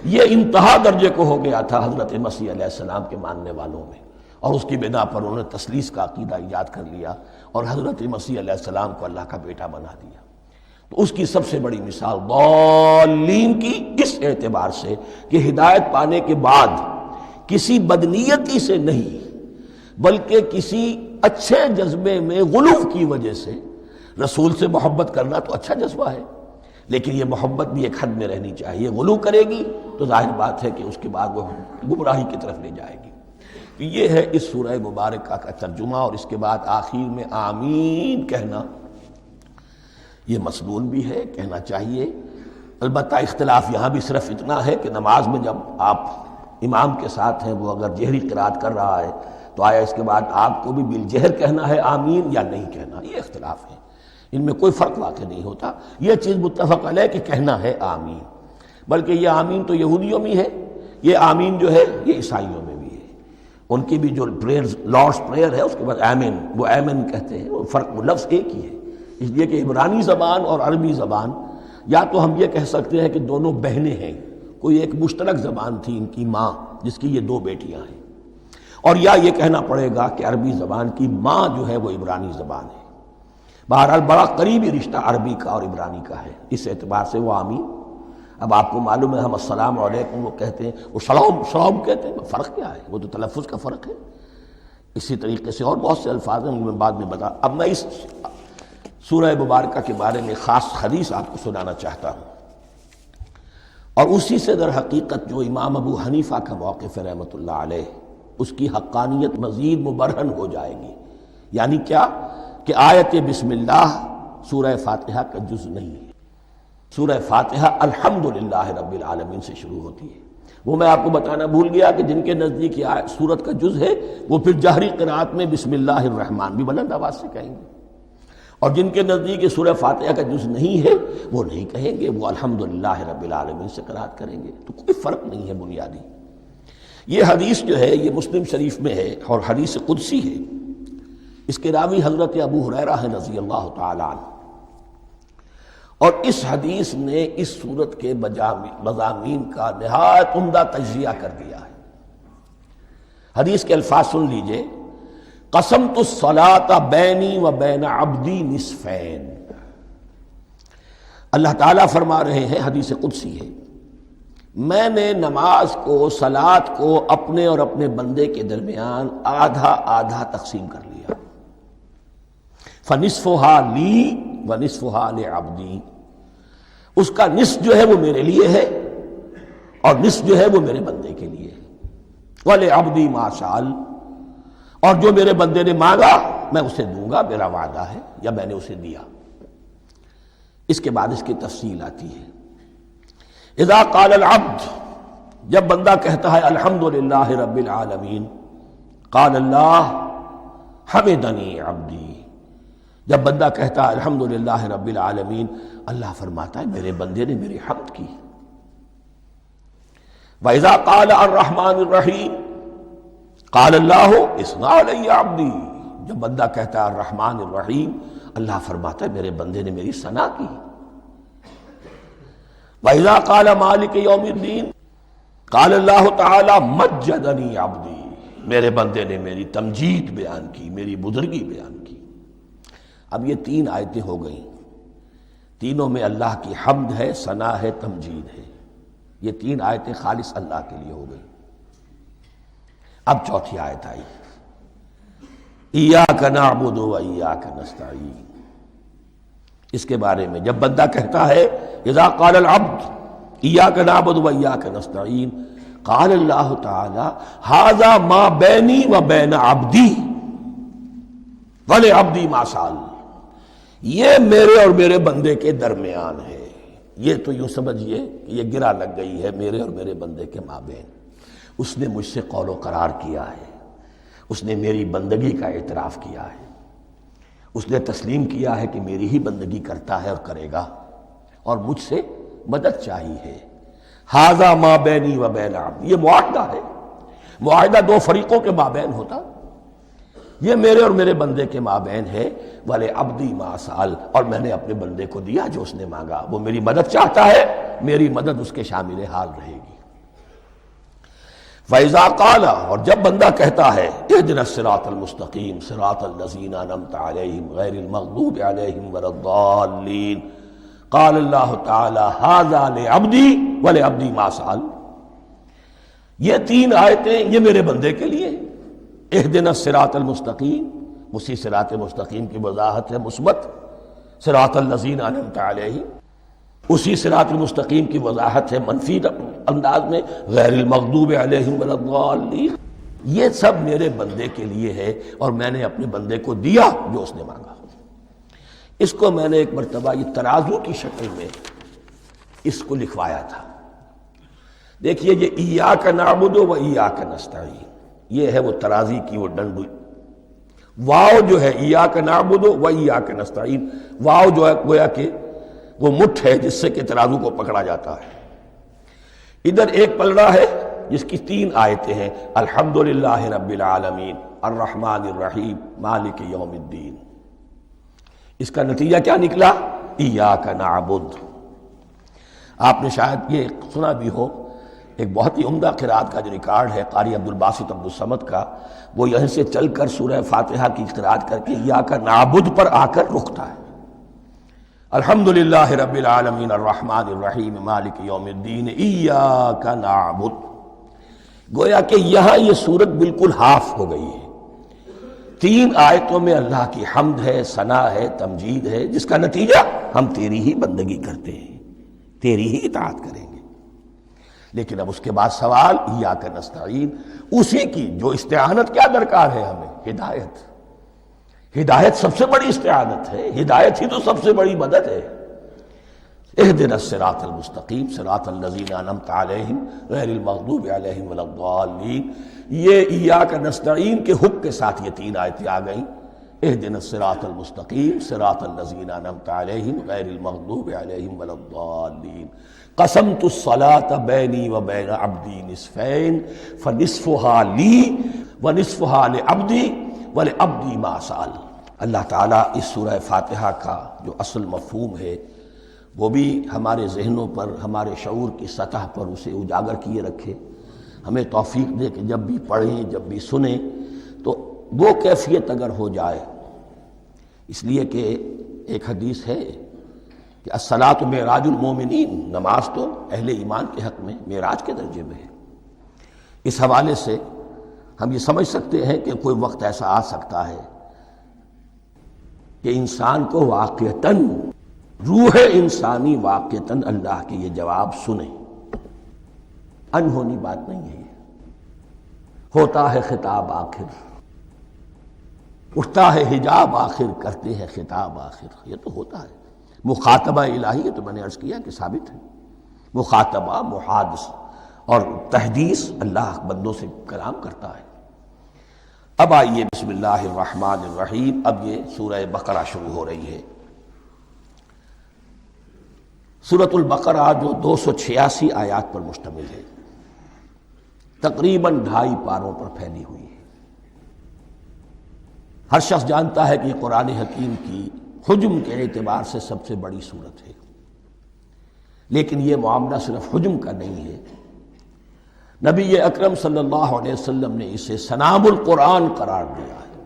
یہ انتہا درجے کو ہو گیا تھا حضرت مسیح علیہ السلام کے ماننے والوں میں، اور اس کی بنا پر انہوں نے تثلیث کا عقیدہ ایجاد کر لیا اور حضرت مسیح علیہ السلام کو اللہ کا بیٹا بنا دیا۔ تو اس کی سب سے بڑی مثال ضالین کی اس اعتبار سے کہ ہدایت پانے کے بعد کسی بدنیتی سے نہیں بلکہ کسی اچھے جذبے میں غلو کی وجہ سے رسول سے محبت کرنا تو اچھا جذبہ ہے، لیکن یہ محبت بھی ایک حد میں رہنی چاہیے۔ غلو کرے گی تو ظاہر بات ہے کہ اس کے بعد وہ گمراہی کی طرف لے جائے گی۔ یہ ہے اس سورہ مبارکہ کا ترجمہ، اور اس کے بعد آخر میں آمین کہنا یہ مسنون بھی ہے، کہنا چاہیے۔ البتہ اختلاف یہاں بھی صرف اتنا ہے کہ نماز میں جب آپ امام کے ساتھ ہیں، وہ اگر جہری قرات کر رہا ہے تو آیا اس کے بعد آپ کو بھی بالجہر کہنا ہے آمین یا نہیں کہنا، یہ اختلاف ہے، ان میں کوئی فرق واقع نہیں ہوتا۔ یہ چیز متفق علیہ کہ کہنا ہے آمین، بلکہ یہ آمین تو یہودیوں میں ہے، یہ آمین جو ہے یہ عیسائیوں میں بھی ہے، ان کی بھی جو پریئر لارڈس پریئر ہے اس کے بعد آمین، وہ آمین کہتے ہیں، وہ فرق وہ لفظ ایک ہی ہے، اس لیے کہ عبرانی زبان اور عربی زبان یا تو ہم یہ کہہ سکتے ہیں کہ دونوں بہنیں ہیں، کوئی ایک مشترک زبان تھی ان کی ماں جس کی یہ دو بیٹیاں ہیں، اور یا یہ کہنا پڑے گا کہ عربی زبان کی ماں جو ہے وہ عبرانی زبان ہے۔ بہرحال بڑا قریبی رشتہ عربی کا اور عبرانی کا ہے، اس اعتبار سے وہ آمین۔ اب آپ کو معلوم ہے ہم السلام علیکم وہ کہتے ہیں، وہ سلام کہتے ہیں، فرق کیا ہے؟ وہ تو تلفظ کا فرق ہے۔ اسی طریقے سے اور بہت سے الفاظ ہیں، میں بعد میں بتا۔ اب میں اس سورہ مبارکہ کے بارے میں خاص حدیث آپ کو سنانا چاہتا ہوں، اور اسی سے در حقیقت جو امام ابو حنیفہ کا موقف ہے رحمۃ اللہ علیہ، اس کی حقانیت مزید مبرہن ہو جائے گی۔ یعنی کیا کہ آیت بسم اللہ سورہ فاتحہ کا جز نہیں ہے۔ سورہ فاتحہ الحمدللہ رب العالمین سے شروع ہوتی ہے۔ وہ میں آپ کو بتانا بھول گیا کہ جن کے نزدیک یہ سورت کا جز ہے وہ پھر جہری قرات میں بسم اللہ الرحمن بھی بلند آواز سے کہیں گے، اور جن کے نزدیک یہ سورہ فاتحہ کا جز نہیں ہے وہ نہیں کہیں گے، وہ الحمدللہ رب العالمین سے قرات کریں گے۔ تو کوئی فرق نہیں ہے بنیادی۔ یہ حدیث جو ہے یہ مسلم شریف میں ہے اور حدیث قدسی ہے، اس کے راوی حضرت ابو ہریرہ ہیں رضی اللہ تعالی عنہ، اور اس حدیث نے اس سورت کے مضامین کا نہایت عمدہ تجزیہ کر دیا ہے۔ حدیث کے الفاظ سن لیجئے، قسمت الصلاۃ بینی و بین عبدی نصفین۔ اللہ تعالیٰ فرما رہے ہیں، حدیث قدسی ہے، میں نے نماز کو، صلاۃ کو اپنے اور اپنے بندے کے درمیان آدھا آدھا تقسیم کر لیا۔ فنصفها لی ونصفها لعبدی، اس کا نصف جو ہے وہ میرے لیے ہے اور نصف جو ہے وہ میرے بندے کے لیے ہے۔ وَلِعَبْدِي مَا سَأَلَ، اور جو میرے بندے نے مانگا میں اسے دوں گا، میرا وعدہ ہے یا میں نے اسے دیا۔ اس کے بعد اس کی تفصیل آتی ہے، اذا قال العبد، جب بندہ کہتا ہے الحمدللہ رب العالمین، قال اللہ حمدنی عبدی، جب بندہ کہتا ہے الحمدللہ رب العالمین، اللہ فرماتا ہے میرے بندے نے میری حمد کی۔ وَإِذَا قَالَ الرَّحْمَنُ الرَّحِيمُ قَالَ اللَّهُ اثْنَى عَلَيَّ عَبْدِي، جب بندہ کہتا ہے الرحمن الرحیم، اللہ فرماتا ہے میرے بندے نے میری ثنا کی۔ وَإِذَا قَالَ مَالِكَ يَوْمِ الدِّينِ قَالَ اللَّهُ تَعَالَى مَجَّدَنِي عَبْدِي، میرے بندے نے میری تمجید بیان کی، میری بزرگی بیان کی۔ اب یہ تین آیتیں ہو گئیں، تینوں میں اللہ کی حمد ہے، ثنا ہے، تمجید ہے۔ یہ تین آیتیں خالص اللہ کے لیے ہو گئیں۔ اب چوتھی آیت آئی، ایاک نعبد و ایاک نستعین۔ اس کے بارے میں جب بندہ کہتا ہے اذا قال العبد ایاک نعبد و ایاک نستعین، قال اللہ تعالی ھذا ما بینی و بین عبدی ولعبدی ما سأل، یہ میرے اور میرے بندے کے درمیان ہے۔ یہ تو یوں سمجھیے کہ یہ گرہ لگ گئی ہے میرے اور میرے بندے کے مابین۔ اس نے مجھ سے قول و قرار کیا ہے، اس نے میری بندگی کا اعتراف کیا ہے، اس نے تسلیم کیا ہے کہ میری ہی بندگی کرتا ہے اور کرے گا، اور مجھ سے مدد چاہیے ہے۔ ھذا ما بینی و بین عبدی، یہ معاہدہ ہے، معاہدہ دو فریقوں کے مابین ہوتا، یہ میرے اور میرے بندے کے مابین ہے۔ وَلِعَبْدِي مَا سَأَلَ، اور میں نے اپنے بندے کو دیا جو اس نے مانگا، وہ میری مدد چاہتا ہے، میری مدد اس کے شامل حال رہے گی۔ فَإِذَا قَالَ، اور جب بندہ کہتا ہے اهْدِنَا الصِّرَاطَ الْمُسْتَقِيمَ صِرَاطَ الَّذِينَ أَنْعَمْتَ عَلَيْهِمْ غَيْرِ الْمَغْضُوبِ عَلَيْهِمْ وَلَا الضَّالِّينَ قال اللہ تعالی هذا لعبدی ولعبدی ما سأل، یہ تین آیتیں یہ میرے بندے کے لیے، اهدنا الصراط المستقیم، اسی صراط مستقیم کی وضاحت ہے مثبت، صراط الذین انعمت علیہم، اسی صراط المستقیم کی وضاحت ہے منفی انداز میں، غیر المغضوب علیہم ولا الضالین۔ یہ سب میرے بندے کے لیے ہے اور میں نے اپنے بندے کو دیا جو اس نے مانگا۔ اس کو میں نے ایک مرتبہ یہ ترازو کی شکل میں اس کو لکھوایا تھا۔ دیکھیے یہ ایاک نعبد و ایاک نستعین، یہ ہے وہ ترازی کی وہ ڈنڈی، واو جو ہے ایاک نعبد و ایاک نستعین، واو جو ہے گویا کہ وہ مٹھ ہے جس سے کہ ترازو کو پکڑا جاتا ہے۔ ادھر ایک پلڑا ہے جس کی تین آیتیں ہیں، الحمدللہ رب العالمین الرحمن الرحیم مالک یوم الدین۔ اس کا نتیجہ کیا نکلا؟ ایاک نعبد۔ آپ نے شاید یہ سنا بھی ہو، ایک بہت ہی عمدہ قرات کا جو ریکارڈ ہے قاری عبدالباسط عبدالصمد کا، وہ یہیں سے چل کر سورہ فاتحہ کی قرات کر کے ایاک نعبد پر آ کر رکتا ہے، الحمدللہ رب العالمین الرحمن الرحیم مالک یوم الدین ایاک نعبد۔ گویا کہ یہاں یہ صورت بالکل ہاف ہو گئی ہے، تین آیتوں میں اللہ کی حمد ہے، ثنا ہے، تمجید ہے، جس کا نتیجہ ہم تیری ہی بندگی کرتے ہیں، تیری ہی اطاعت کریں گے۔ لیکن اب اس کے بعد سوال ایاک نستعین، اسی کی جو استعانت کیا درکار ہے ہمیں؟ ہدایت۔ ہدایت سب سے بڑی استعانت ہے، ہدایت ہی تو سب سے بڑی مدد ہے۔ اهدنا الصراط المستقیم صراط الذین انعمت علیہم غیر المغضوب علیہم ولا الضالین، یہ ایاک نستعین کے حق کے ساتھ یہ تین آیتیں آ گئیں، اهدنا الصراط المستقیم صراط الذین انعمت علیہم غیر المغضوب علیہم ولا الضالین، قسمت الصلاة بینی و بین عبدی نصفین فنصفها لی ونصفها لعبدی ولعبدی ما سأل۔ اللہ تعالیٰ اس سورہ فاتحہ کا جو اصل مفہوم ہے وہ بھی ہمارے ذہنوں پر، ہمارے شعور کی سطح پر اسے اجاگر کیے رکھے، ہمیں توفیق دے کہ جب بھی پڑھیں، جب بھی سنیں تو وہ کیفیت اگر ہو جائے، اس لیے کہ ایک حدیث ہے کہ الصلاۃ معراج المومنین، نماز تو اہل ایمان کے حق میں معراج کے درجے میں ہے۔ اس حوالے سے ہم یہ سمجھ سکتے ہیں کہ کوئی وقت ایسا آ سکتا ہے کہ انسان کو واقعتاً، روح انسانی واقعتاً اللہ کے یہ جواب سنے، انہونی بات نہیں ہے، ہوتا ہے خطاب آخر، اٹھتا ہے حجاب آخر، کرتے ہیں خطاب آخر، یہ تو ہوتا ہے مخاطبہ الہی، یہ تو میں نے عرض کیا کہ ثابت ہے، مخاطبہ، محادث اور تحدیث اللہ بندوں سے کلام کرتا ہے۔ اب آئیے بسم اللہ الرحمن الرحیم، اب یہ سورہ بقرہ شروع ہو رہی ہے۔ سورۃ البقرہ جو 286 آیات پر مشتمل ہے، تقریباً 2.5 پاروں پر پھیلی ہوئی ہے۔ ہر شخص جانتا ہے کہ یہ قرآن حکیم کی حجم کے اعتبار سے سب سے بڑی سورت ہے، لیکن یہ معاملہ صرف حجم کا نہیں ہے۔ نبی اکرم صلی اللہ علیہ وسلم نے اسے سنام القرآن قرار دیا ہے۔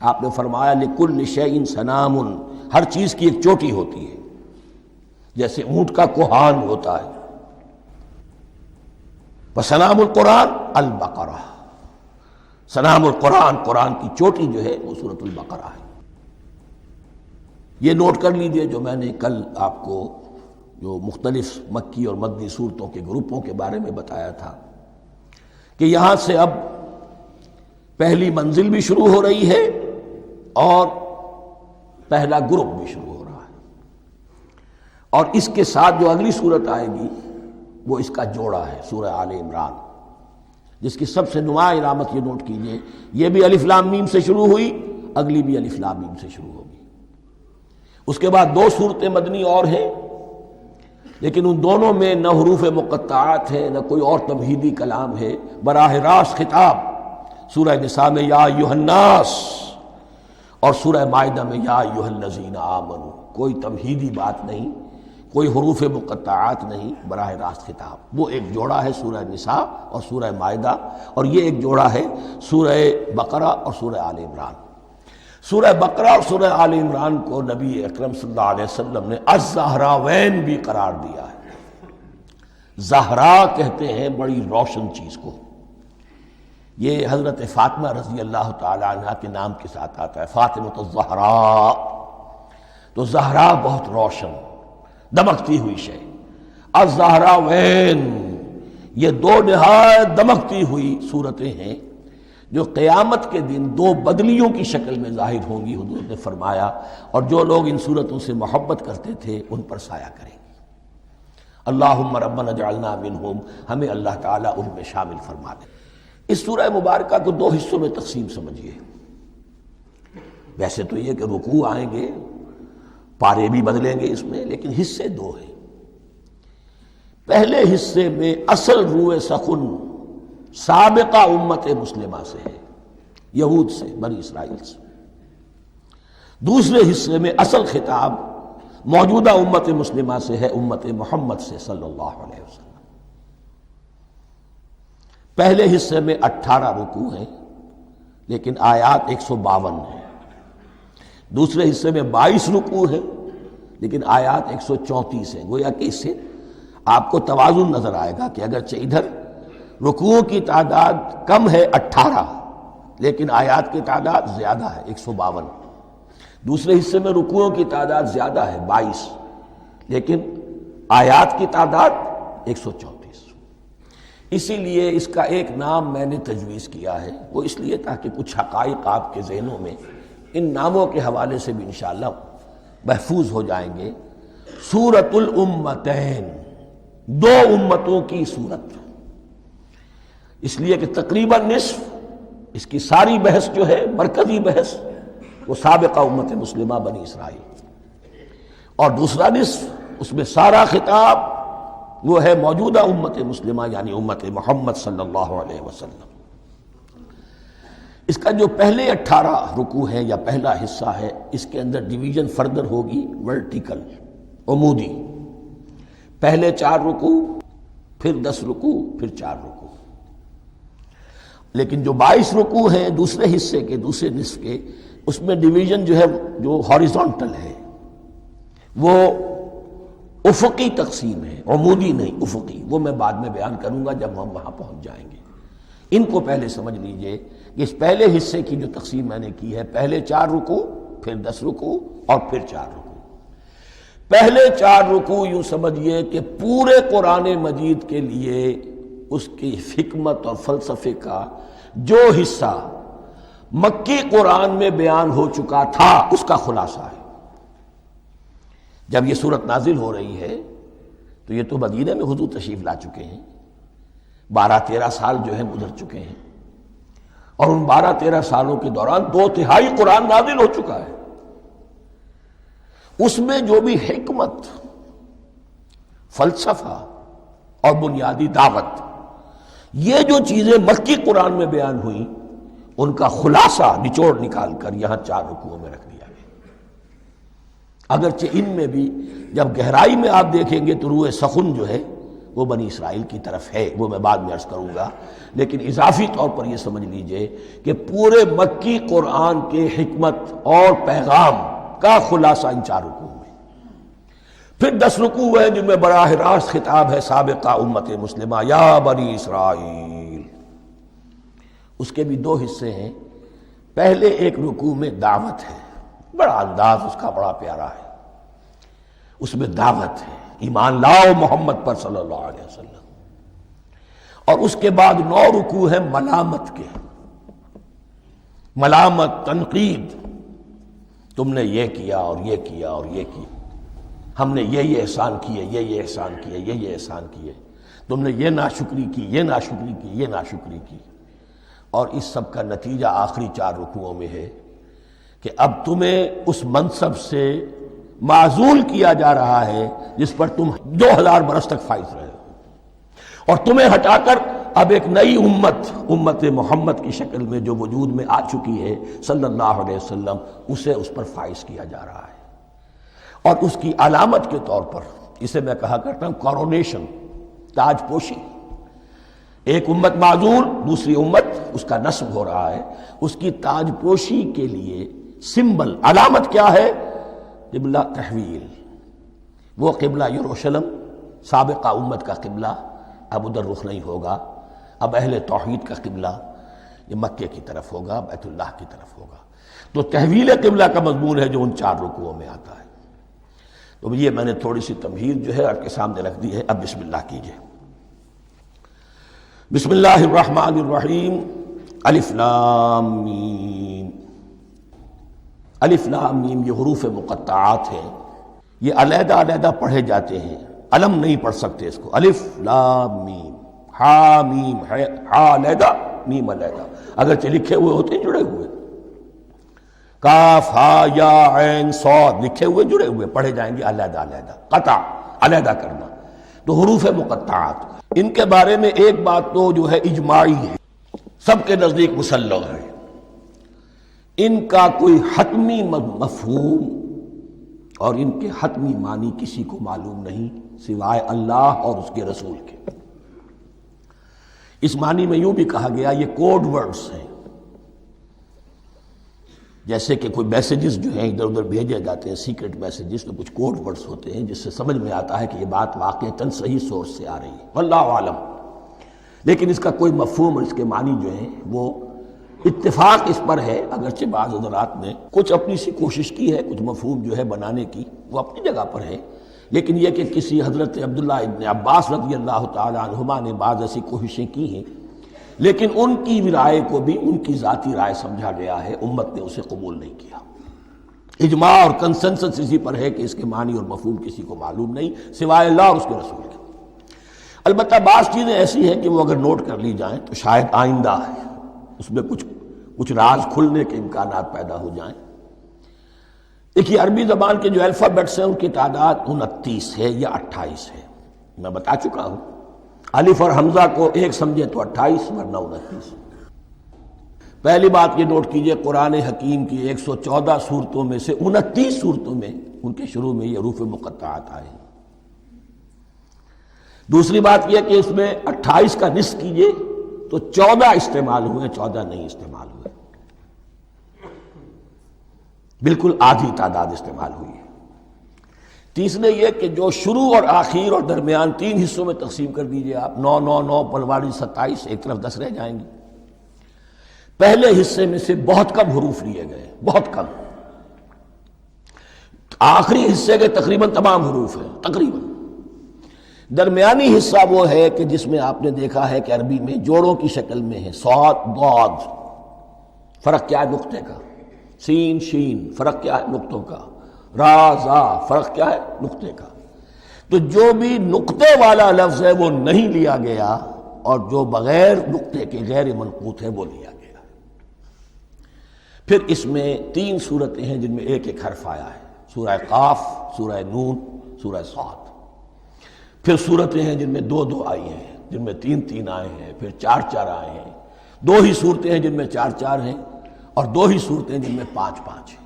آپ نے فرمایا لکل شیء سنام، ہر چیز کی ایک چوٹی ہوتی ہے، جیسے اونٹ کا کوہان ہوتا ہے۔ وسنام القرآن البقرہ، سنام القرآن، قرآن کی چوٹی جو ہے وہ سورۃ البقرہ ہے۔ یہ نوٹ کر لیجئے جو میں نے کل آپ کو جو مختلف مکی اور مدنی صورتوں کے گروپوں کے بارے میں بتایا تھا کہ یہاں سے اب پہلی منزل بھی شروع ہو رہی ہے اور پہلا گروپ بھی شروع ہو رہا ہے، اور اس کے ساتھ جو اگلی صورت آئے گی وہ اس کا جوڑا ہے، سورہ آل عمران، جس کی سب سے نمایاں علامت یہ نوٹ کیجئے، یہ بھی الف لام میم سے شروع ہوئی، اگلی بھی الف لام میم سے شروع ہوگی۔ اس کے بعد 2 صورتیں مدنی اور ہیں، لیکن ان دونوں میں نہ حروف مقطعات ہے، نہ کوئی اور تمہیدی کلام ہے، براہ راست خطاب سورہ نساء میں یا ایھا الناس اور سورہ مائدہ میں یا ایھا الذین آمنوا، کوئی تمہیدی بات نہیں، کوئی حروف مقطعات نہیں، براہ راست خطاب۔ وہ ایک جوڑا ہے سورہ نساء اور سورہ مائدہ، اور یہ ایک جوڑا ہے سورہ بقرہ اور سورہ آل عمران۔ سورہ بقرہ اور سورہ آل عمران کو نبی اکرم صلی اللہ علیہ وسلم نے الزہراوین بھی قرار دیا ہے۔ زہرا کہتے ہیں بڑی روشن چیز کو۔ یہ حضرت فاطمہ رضی اللہ تعالی عنہ کے نام کے ساتھ آتا ہے، فاطمۃ الزہراء۔ تو زہرا بہت روشن، دمکتی ہوئی شے۔ الزہراوین، یہ دو نہایت دمکتی ہوئی صورتیں ہیں جو قیامت کے دن دو بدلیوں کی شکل میں ظاہر ہوں گی، حضور نے فرمایا، اور جو لوگ ان صورتوں سے محبت کرتے تھے ان پر سایہ کریں گے۔ اللہم ربنا اجعلنا منہم، ہمیں اللہ تعالیٰ ان میں شامل فرما دے۔ اس سورہ مبارکہ کو دو حصوں میں تقسیم سمجھیے۔ ویسے تو یہ کہ رکوع آئیں گے، پارے بھی بدلیں گے اس میں، لیکن حصے دو ہیں۔ پہلے حصے میں اصل روئے سخن سابقہ امت مسلمہ سے ہے، یہود سے، بنی اسرائیل سے۔ دوسرے حصے میں اصل خطاب موجودہ امت مسلمہ سے ہے، امت محمد سے صلی اللہ علیہ وسلم۔ پہلے حصے میں 18 رکوع ہیں لیکن آیات 152 ہیں۔ دوسرے حصے میں 22 رکوع ہیں لیکن آیات 134 ہیں۔ گویا کہ اس سے آپ کو توازن نظر آئے گا کہ اگرچہ ادھر رکوع کی تعداد کم ہے 18 لیکن آیات کی تعداد زیادہ ہے 152۔ دوسرے حصے میں رکوعوں کی تعداد زیادہ ہے 22 لیکن آیات کی تعداد 134۔ اسی لیے اس کا ایک نام میں نے تجویز کیا ہے، وہ اس لیے تاکہ کچھ حقائق آپ کے ذہنوں میں ان ناموں کے حوالے سے بھی انشاءاللہ محفوظ ہو جائیں گے۔ سورۃ الامتین، دو امتوں کی صورت، اس لیے کہ تقریباً نصف اس کی ساری بحث جو ہے، مرکزی بحث، وہ سابقہ امت مسلمہ بنی اسرائیل، اور دوسرا نصف اس میں سارا خطاب وہ ہے موجودہ امت مسلمہ یعنی امت محمد صلی اللہ علیہ وسلم۔ اس کا جو پہلے 18 رکوع ہے یا پہلا حصہ ہے، اس کے اندر ڈویژن فردر ہوگی ورٹیکل، عمودی۔ پہلے 4 رکوع، پھر 10 رکوع، پھر 4 رکوع۔ لیکن جو 22 رکوع ہیں دوسرے حصے کے، دوسرے نصف کے، اس میں ڈویژن جو ہے جو ہاریزونٹل ہے، وہ افقی تقسیم ہے، عمودی نہیں، افقی۔ وہ میں بعد میں بیان کروں گا جب ہم وہاں پہنچ جائیں گے۔ ان کو پہلے سمجھ لیجئے کہ اس پہلے حصے کی جو تقسیم میں نے کی ہے، پہلے 4 رکوع، پھر 10 رکوع اور پھر 4 رکوع۔ پہلے 4 رکوع یوں سمجھیے کہ پورے قرآن مجید کے لیے اس کی حکمت اور فلسفے کا جو حصہ مکی قرآن میں بیان ہو چکا تھا اس کا خلاصہ ہے۔ جب یہ صورت نازل ہو رہی ہے تو یہ تو مدینہ میں حضور تشریف لا چکے ہیں، 12-13 سال جو ہیں گزر چکے ہیں، اور ان 12-13 سالوں کے دوران 2/3 قرآن نازل ہو چکا ہے۔ اس میں جو بھی حکمت، فلسفہ اور بنیادی دعوت، یہ جو چیزیں مکی قرآن میں بیان ہوئیں، ان کا خلاصہ نچوڑ نکال کر یہاں 4 رکوعوں میں رکھ دیا گیا۔ اگرچہ ان میں بھی جب گہرائی میں آپ دیکھیں گے تو روح سخن جو ہے وہ بنی اسرائیل کی طرف ہے، وہ میں بعد میں عرض کروں گا، لیکن اضافی طور پر یہ سمجھ لیجئے کہ پورے مکی قرآن کے حکمت اور پیغام کا خلاصہ ان 4 رکوعوں میں۔ پھر 10 رکوع ہیں جن میں براہ راست خطاب ہے سابقہ امت مسلمہ، یا بنی اسرائیل۔ اس کے بھی 2 حصے ہیں۔ پہلے ایک رکوع میں دعوت ہے، بڑا انداز اس کا بڑا پیارا ہے، اس میں دعوت ہے، ایمان لاؤ محمد پر صلی اللہ علیہ وسلم۔ اور اس کے بعد 9 رکوع ہیں ملامت کے، ملامت، تنقید، تم نے یہ کیا اور یہ کیا اور یہ کیا، ہم نے یہ احسان کیے، یہ احسان کیے، یہ احسان کیے، تم نے یہ ناشکری کی، یہ ناشکری کی، یہ ناشکری کی۔ اور اس سب کا نتیجہ آخری 4 رکوعوں میں ہے کہ اب تمہیں اس منصب سے معزول کیا جا رہا ہے جس پر تم 2000 برس تک فائز رہے ہو، اور تمہیں ہٹا کر اب ایک نئی امت محمد کی شکل میں جو وجود میں آ چکی ہے صلی اللہ علیہ وسلم، اسے اس پر فائز کیا جا رہا ہے۔ اور اس کی علامت کے طور پر اسے میں کہا کرتا ہوں کورونیشن، تاج پوشی. ایک امت معذور، دوسری امت اس کا نسب ہو رہا ہے، اس کی تاج پوشی کے لیے سمبل، علامت کیا ہے؟ قبلہ تحویل. وہ قبلہ یروشلم سابقہ امت کا قبلہ اب ادھر رخ نہیں ہوگا، اب اہل توحید کا قبلہ یہ مکے کی طرف ہوگا، بیت اللہ کی طرف ہوگا. تو تحویل قبلہ کا مضمون ہے جو ان 4 رکوعوں میں آتا ہے. تو یہ میں نے تھوڑی سی تمہید جو ہے آپ کے سامنے رکھ دی ہے. اب بسم اللہ کیجئے. بسم اللہ الرحمن الرحیم. الف لام میم. الف لام میم یہ حروف مقطعات ہیں، یہ علیحدہ علیحدہ پڑھے جاتے ہیں، علم نہیں پڑھ سکتے اس کو. الف لام میم، ہا میم ہے، ہا علیحدہ میم علیحدہ، اگرچہ لکھے ہوئے ہوتے ہیں جڑے ہوئے. کاف ہا یا عین صاد لکھے ہوئے جڑے ہوئے، پڑھے جائیں گے علیحدہ علیحدہ. قطع علیحدہ کرنا. تو حروف مقطعات ان کے بارے میں ایک بات تو جو ہے اجماعی ہے، سب کے نزدیک مسلم ہے. ان کا کوئی حتمی مفہوم اور ان کے حتمی معنی کسی کو معلوم نہیں سوائے اللہ اور اس کے رسول کے. اس معنی میں یوں بھی کہا گیا یہ کوڈ ورڈز ہیں، جیسے کہ کوئی میسیجز جو ہیں ادھر ادھر بھیجے جاتے ہیں، سیکرٹ میسیجز، تو کچھ کوڈ ورڈز ہوتے ہیں جس سے سمجھ میں آتا ہے کہ یہ بات واقعتاً صحیح سورس سے آ رہی ہے، واللہ عالم. لیکن اس کا کوئی مفہوم اور اس کے معنی جو ہیں وہ اتفاق اس پر ہے، اگرچہ بعض حضرات نے کچھ اپنی سی کوشش کی ہے کچھ مفہوم جو ہے بنانے کی، وہ اپنی جگہ پر ہے. لیکن یہ کہ کسی حضرت عبداللہ ابن عباس رضی اللہ تعالی عنہما نے بعض ایسی کوششیں کی ہیں، لیکن ان کی رائے کو بھی ان کی ذاتی رائے سمجھا گیا ہے، امت نے اسے قبول نہیں کیا. اجماع اور کنسنسس اسی پر ہے کہ اس کے معنی اور مفہوم کسی کو معلوم نہیں سوائے اللہ اور اس کے رسول کے. البتہ بعض چیزیں ایسی ہیں کہ وہ اگر نوٹ کر لی جائیں تو شاید آئندہ ہے اس میں کچھ راز کھلنے کے امکانات پیدا ہو جائیں. دیکھیے عربی زبان کے جو الفابیٹس ہیں ان کی تعداد 29 ہے یا 28 ہے، میں بتا چکا ہوں. الف اور حمزہ کو ایک سمجھے تو 28 ورنہ 29. پہلی بات یہ نوٹ کیجئے قرآن حکیم کی 114 سورتوں میں سے 29 سورتوں میں ان کے شروع میں یہ حروف مقطعات آئے ہیں. دوسری بات یہ کہ اس میں 28 کا نصف کیجئے تو 14 استعمال ہوئے، 14 نہیں استعمال ہوئے، بالکل آدھی تعداد استعمال ہوئی ہے. تیسرے یہ کہ جو شروع اور آخر اور درمیان 3 حصوں میں تقسیم کر دیجئے آپ، 9 9 9 پلواڑی 27، ایک طرف 10 رہ جائیں گی. پہلے حصے میں سے بہت کم حروف لیے گئے، بہت کم. آخری حصے کے تقریباً تمام حروف ہیں تقریباً. درمیانی حصہ وہ ہے کہ جس میں آپ نے دیکھا ہے کہ عربی میں جوڑوں کی شکل میں ہے، صاد ضاد، فرق کیا ہے نقطے کا، سین شین فرق کیا ہے نقطوں کا، را زا فرق کیا ہے نقطے کا. تو جو بھی نقطے والا لفظ ہے وہ نہیں لیا گیا، اور جو بغیر نقطے کے غیر منقوط ہے وہ لیا گیا. پھر اس میں 3 صورتیں ہیں جن میں ایک ایک حرف آیا ہے، سورہ قاف، سورہ نون، سورہ صاد. پھر صورتیں ہیں جن میں 2 2 آئی ہیں، جن میں 3 3 آئے ہیں، پھر 4 4 آئے ہیں. 2 ہی صورتیں ہیں جن میں 4 4 ہیں، اور 2 ہی صورتیں جن میں 5 5 ہیں.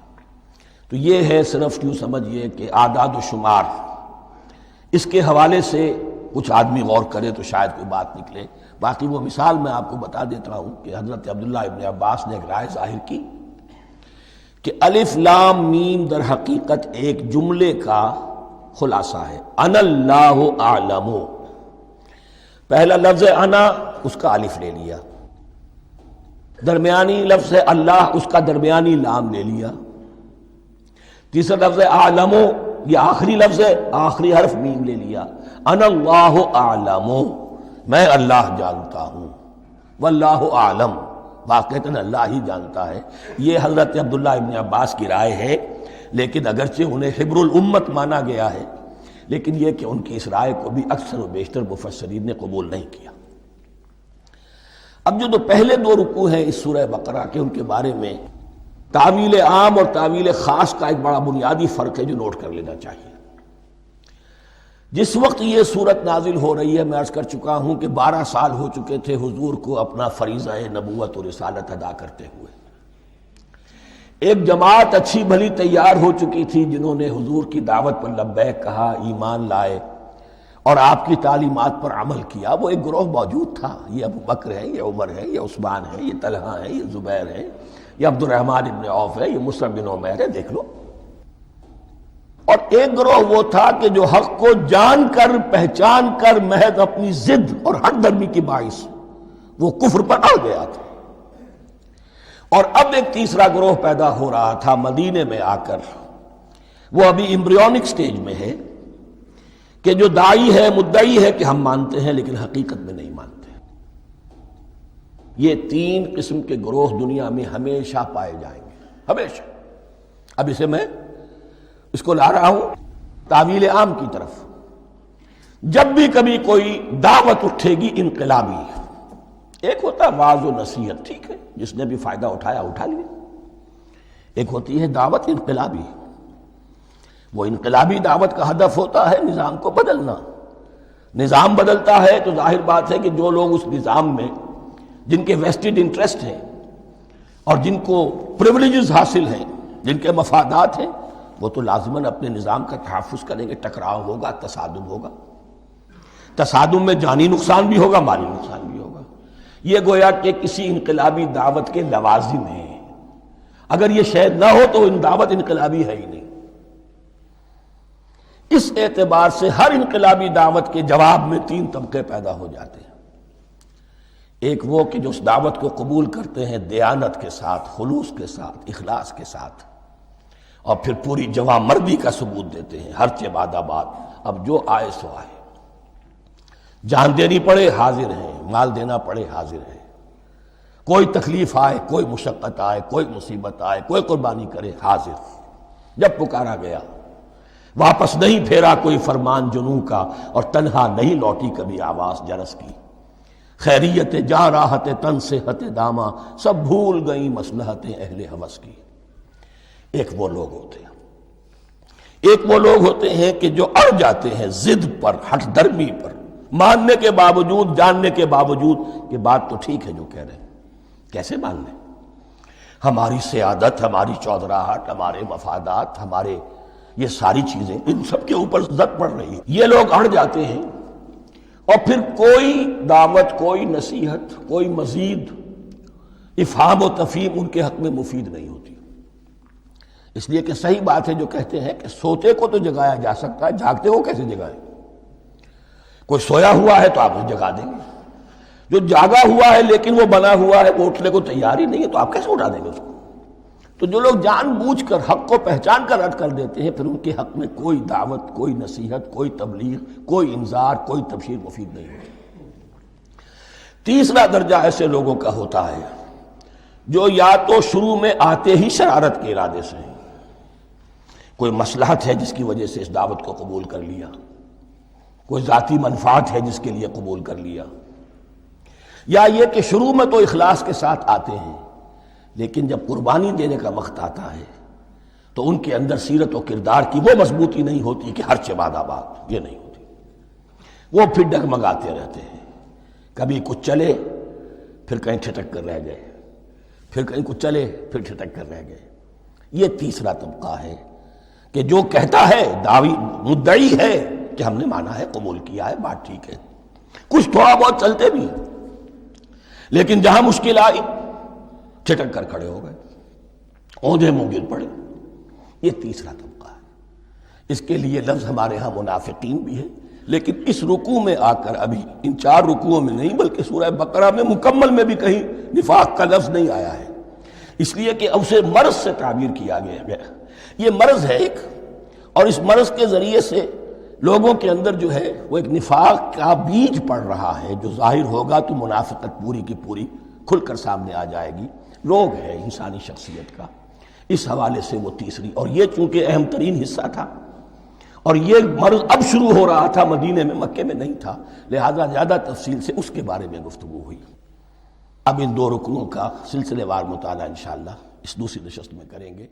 تو یہ ہے صرف یوں سمجھیے کہ اعداد و شمار. اس کے حوالے سے کچھ آدمی غور کرے تو شاید کوئی بات نکلے. باقی وہ مثال میں آپ کو بتا دیتا ہوں کہ حضرت عبداللہ ابن عباس نے ایک رائے ظاہر کی کہ الف لام میم در حقیقت ایک جملے کا خلاصہ ہے. انا اللہ اعلم، پہلا لفظ ہے انا، اس کا الف لے لیا. درمیانی لفظ ہے اللہ، اس کا درمیانی لام لے لیا. تیسرا لفظ ہے اعلم، یہ آخری لفظ ہے، آخری حرف میم لے لیا. انا اللہ اعلم، میں اللہ جانتا ہوں. واللہ اعلم، واقعتاً اللہ ہی جانتا ہے. یہ حضرت عبداللہ ابن عباس کی رائے ہے، لیکن اگرچہ انہیں حبر الامت مانا گیا ہے، لیکن یہ کہ ان کی اس رائے کو بھی اکثر و بیشتر مفسرین نے قبول نہیں کیا. اب جو پہلے 2 رکوع ہیں اس سورہ بقرہ کے، ان کے بارے میں تعویل عام اور تعویل خاص کا ایک بڑا بنیادی فرق ہے جو نوٹ کر لینا چاہیے. جس وقت یہ صورت نازل ہو رہی ہے، میں عرض کر چکا ہوں کہ 12 سال ہو چکے تھے حضور کو اپنا فریضہ نبوت و رسالت ادا کرتے ہوئے. ایک جماعت اچھی بھلی تیار ہو چکی تھی جنہوں نے حضور کی دعوت پر لبیک کہا، ایمان لائے اور آپ کی تعلیمات پر عمل کیا۔ وہ ایک گروہ موجود تھا، یہ ابو بکر ہے، یہ عمر ہے، یہ عثمان ہے، یہ طلحہ ہے، یہ زبیر ہے، یہ عبد الرحمن ابن عوف ہے، یہ مصعب بن عمیر ہے، دیکھ لو۔ اور ایک گروہ وہ تھا کہ جو حق کو جان کر پہچان کر محض اپنی ضد اور ہٹ درمی کی باعث وہ کفر پر اڑ گیا تھا۔ اور اب ایک تیسرا گروہ پیدا ہو رہا تھا مدینے میں آ کر، وہ ابھی ایمبریونک سٹیج میں ہے، کہ جو داعی ہے، مدعی ہے کہ ہم مانتے ہیں لیکن حقیقت میں نہیں مانتے۔ یہ تین قسم کے گروہ دنیا میں ہمیشہ پائے جائیں گے، ہمیشہ۔ اب اسے میں اس کو لا رہا ہوں تعویل عام کی طرف۔ جب بھی کبھی کوئی دعوت اٹھے گی انقلابی، ایک ہوتا ہے وعظ و نصیحت، ٹھیک ہے، جس نے بھی فائدہ اٹھایا اٹھا لیا۔ ایک ہوتی ہے دعوت انقلابی، وہ انقلابی دعوت کا ہدف ہوتا ہے نظام کو بدلنا۔ نظام بدلتا ہے تو ظاہر بات ہے کہ جو لوگ اس نظام میں جن کے ویسٹڈ انٹرسٹ ہیں اور جن کو پریولیجز حاصل ہیں، جن کے مفادات ہیں، وہ تو لازماً اپنے نظام کا تحفظ کریں گے۔ ٹکراؤ ہوگا، تصادم ہوگا، تصادم میں جانی نقصان بھی ہوگا، مالی نقصان بھی ہوگا۔ یہ گویا کہ کسی انقلابی دعوت کے لوازم ہیں۔ اگر یہ شے نہ ہو تو دعوت انقلابی ہے ہی نہیں۔ اس اعتبار سے ہر انقلابی دعوت کے جواب میں تین طبقے پیدا ہو جاتے ہیں۔ ایک وہ کہ جو اس دعوت کو قبول کرتے ہیں دیانت کے ساتھ، خلوص کے ساتھ، اخلاص کے ساتھ، اور پھر پوری جواں مردی کا ثبوت دیتے ہیں، ہر چہ بعد آباد، اب جو آئے سو آئے، جان دینی پڑے حاضر ہیں، مال دینا پڑے حاضر ہیں، کوئی تکلیف آئے، کوئی مشقت آئے، کوئی مصیبت آئے، کوئی قربانی کرے حاضر۔ جب پکارا گیا واپس نہیں پھیرا کوئی فرمان جنوں کا، اور تنہا نہیں لوٹی کبھی آواز جرس کی۔ خیریت جاں راحت تن صحت داماں، سب بھول گئیں مصلحتیں اہل ہوس کی۔ ایک وہ لوگ ہوتے ہیں، ایک وہ لوگ ہوتے ہیں کہ جو اڑ جاتے ہیں ضد پر، ہٹ درمی پر، ماننے کے باوجود، جاننے کے باوجود کہ بات تو ٹھیک ہے جو کہہ رہے ہیں، کیسے مان لیں؟ ہماری سیادت، ہماری چودراہٹ، ہمارے مفادات، ہمارے یہ ساری چیزیں، ان سب کے اوپر زد پڑ رہی ہے۔ یہ لوگ اڑ جاتے ہیں، اور پھر کوئی دعوت، کوئی نصیحت، کوئی مزید افہام و تفہیم ان کے حق میں مفید نہیں ہوتی۔ اس لیے کہ صحیح بات ہے جو کہتے ہیں کہ سوتے کو تو جگایا جا سکتا ہے، جاگتے کو کیسے جگائیں؟ کوئی سویا ہوا ہے تو آپ اسے جگا دیں گے، جو جاگا ہوا ہے لیکن وہ بنا ہوا ہے، وہ اٹھنے کو تیار ہی نہیں ہے، تو آپ کیسے اٹھا دیں گے اس کو؟ تو جو لوگ جان بوجھ کر حق کو پہچان کر رد کر دیتے ہیں، پھر ان کے حق میں کوئی دعوت، کوئی نصیحت، کوئی تبلیغ، کوئی انذار، کوئی تبشیر مفید نہیں ہوتی۔ تیسرا درجہ ایسے لوگوں کا ہوتا ہے جو یا تو شروع میں آتے ہی شرارت کے ارادے سے ہیں، کوئی مصلحت ہے جس کی وجہ سے اس دعوت کو قبول کر لیا، کوئی ذاتی منفعت ہے جس کے لیے قبول کر لیا، یا یہ کہ شروع میں تو اخلاص کے ساتھ آتے ہیں لیکن جب قربانی دینے کا وقت آتا ہے تو ان کے اندر سیرت و کردار کی وہ مضبوطی نہیں ہوتی کہ ہر چہ بعد آباد، یہ نہیں ہوتی، وہ پھر ڈگمگاتے رہتے ہیں، کبھی کچھ چلے پھر کہیں ٹھٹک کر رہ گئے، پھر کہیں کچھ چلے پھر ٹھٹک کر رہ گئے۔ یہ تیسرا طبقہ ہے کہ جو کہتا ہے، دعوی مدعی ہے کہ ہم نے مانا ہے، قبول کیا ہے، بات ٹھیک ہے، کچھ تھوڑا بہت چلتے بھی ہیں، لیکن جہاں مشکل آئی چھٹک کر کھڑے ہو گئے، اونجے منہ گر پڑے۔ یہ تیسرا طبقہ ہے۔ اس کے لیے لفظ ہمارے ہاں منافقین بھی ہے، لیکن اس رکوع میں آ کر، ابھی ان 4 رکوعوں میں نہیں بلکہ سورہ بقرہ میں مکمل میں بھی کہیں نفاق کا لفظ نہیں آیا ہے، اس لیے کہ اسے مرض سے تعبیر کیا گیا۔ یہ مرض ہے ایک، اور اس مرض کے ذریعے سے لوگوں کے اندر جو ہے وہ ایک نفاق کا بیج پڑ رہا ہے، جو ظاہر ہوگا تو منافقت پوری کی پوری کھل کر سامنے آ جائے گی۔ روگ ہے انسانی شخصیت کا، اس حوالے سے وہ تیسری، اور یہ چونکہ اہم ترین حصہ تھا، اور یہ مرض اب شروع ہو رہا تھا، مدینے میں، مکے میں نہیں تھا، لہذا زیادہ تفصیل سے اس کے بارے میں گفتگو ہوئی۔ اب ان 2 رکوعوں کا سلسلے وار مطالعہ انشاءاللہ اس دوسری نشست میں کریں گے۔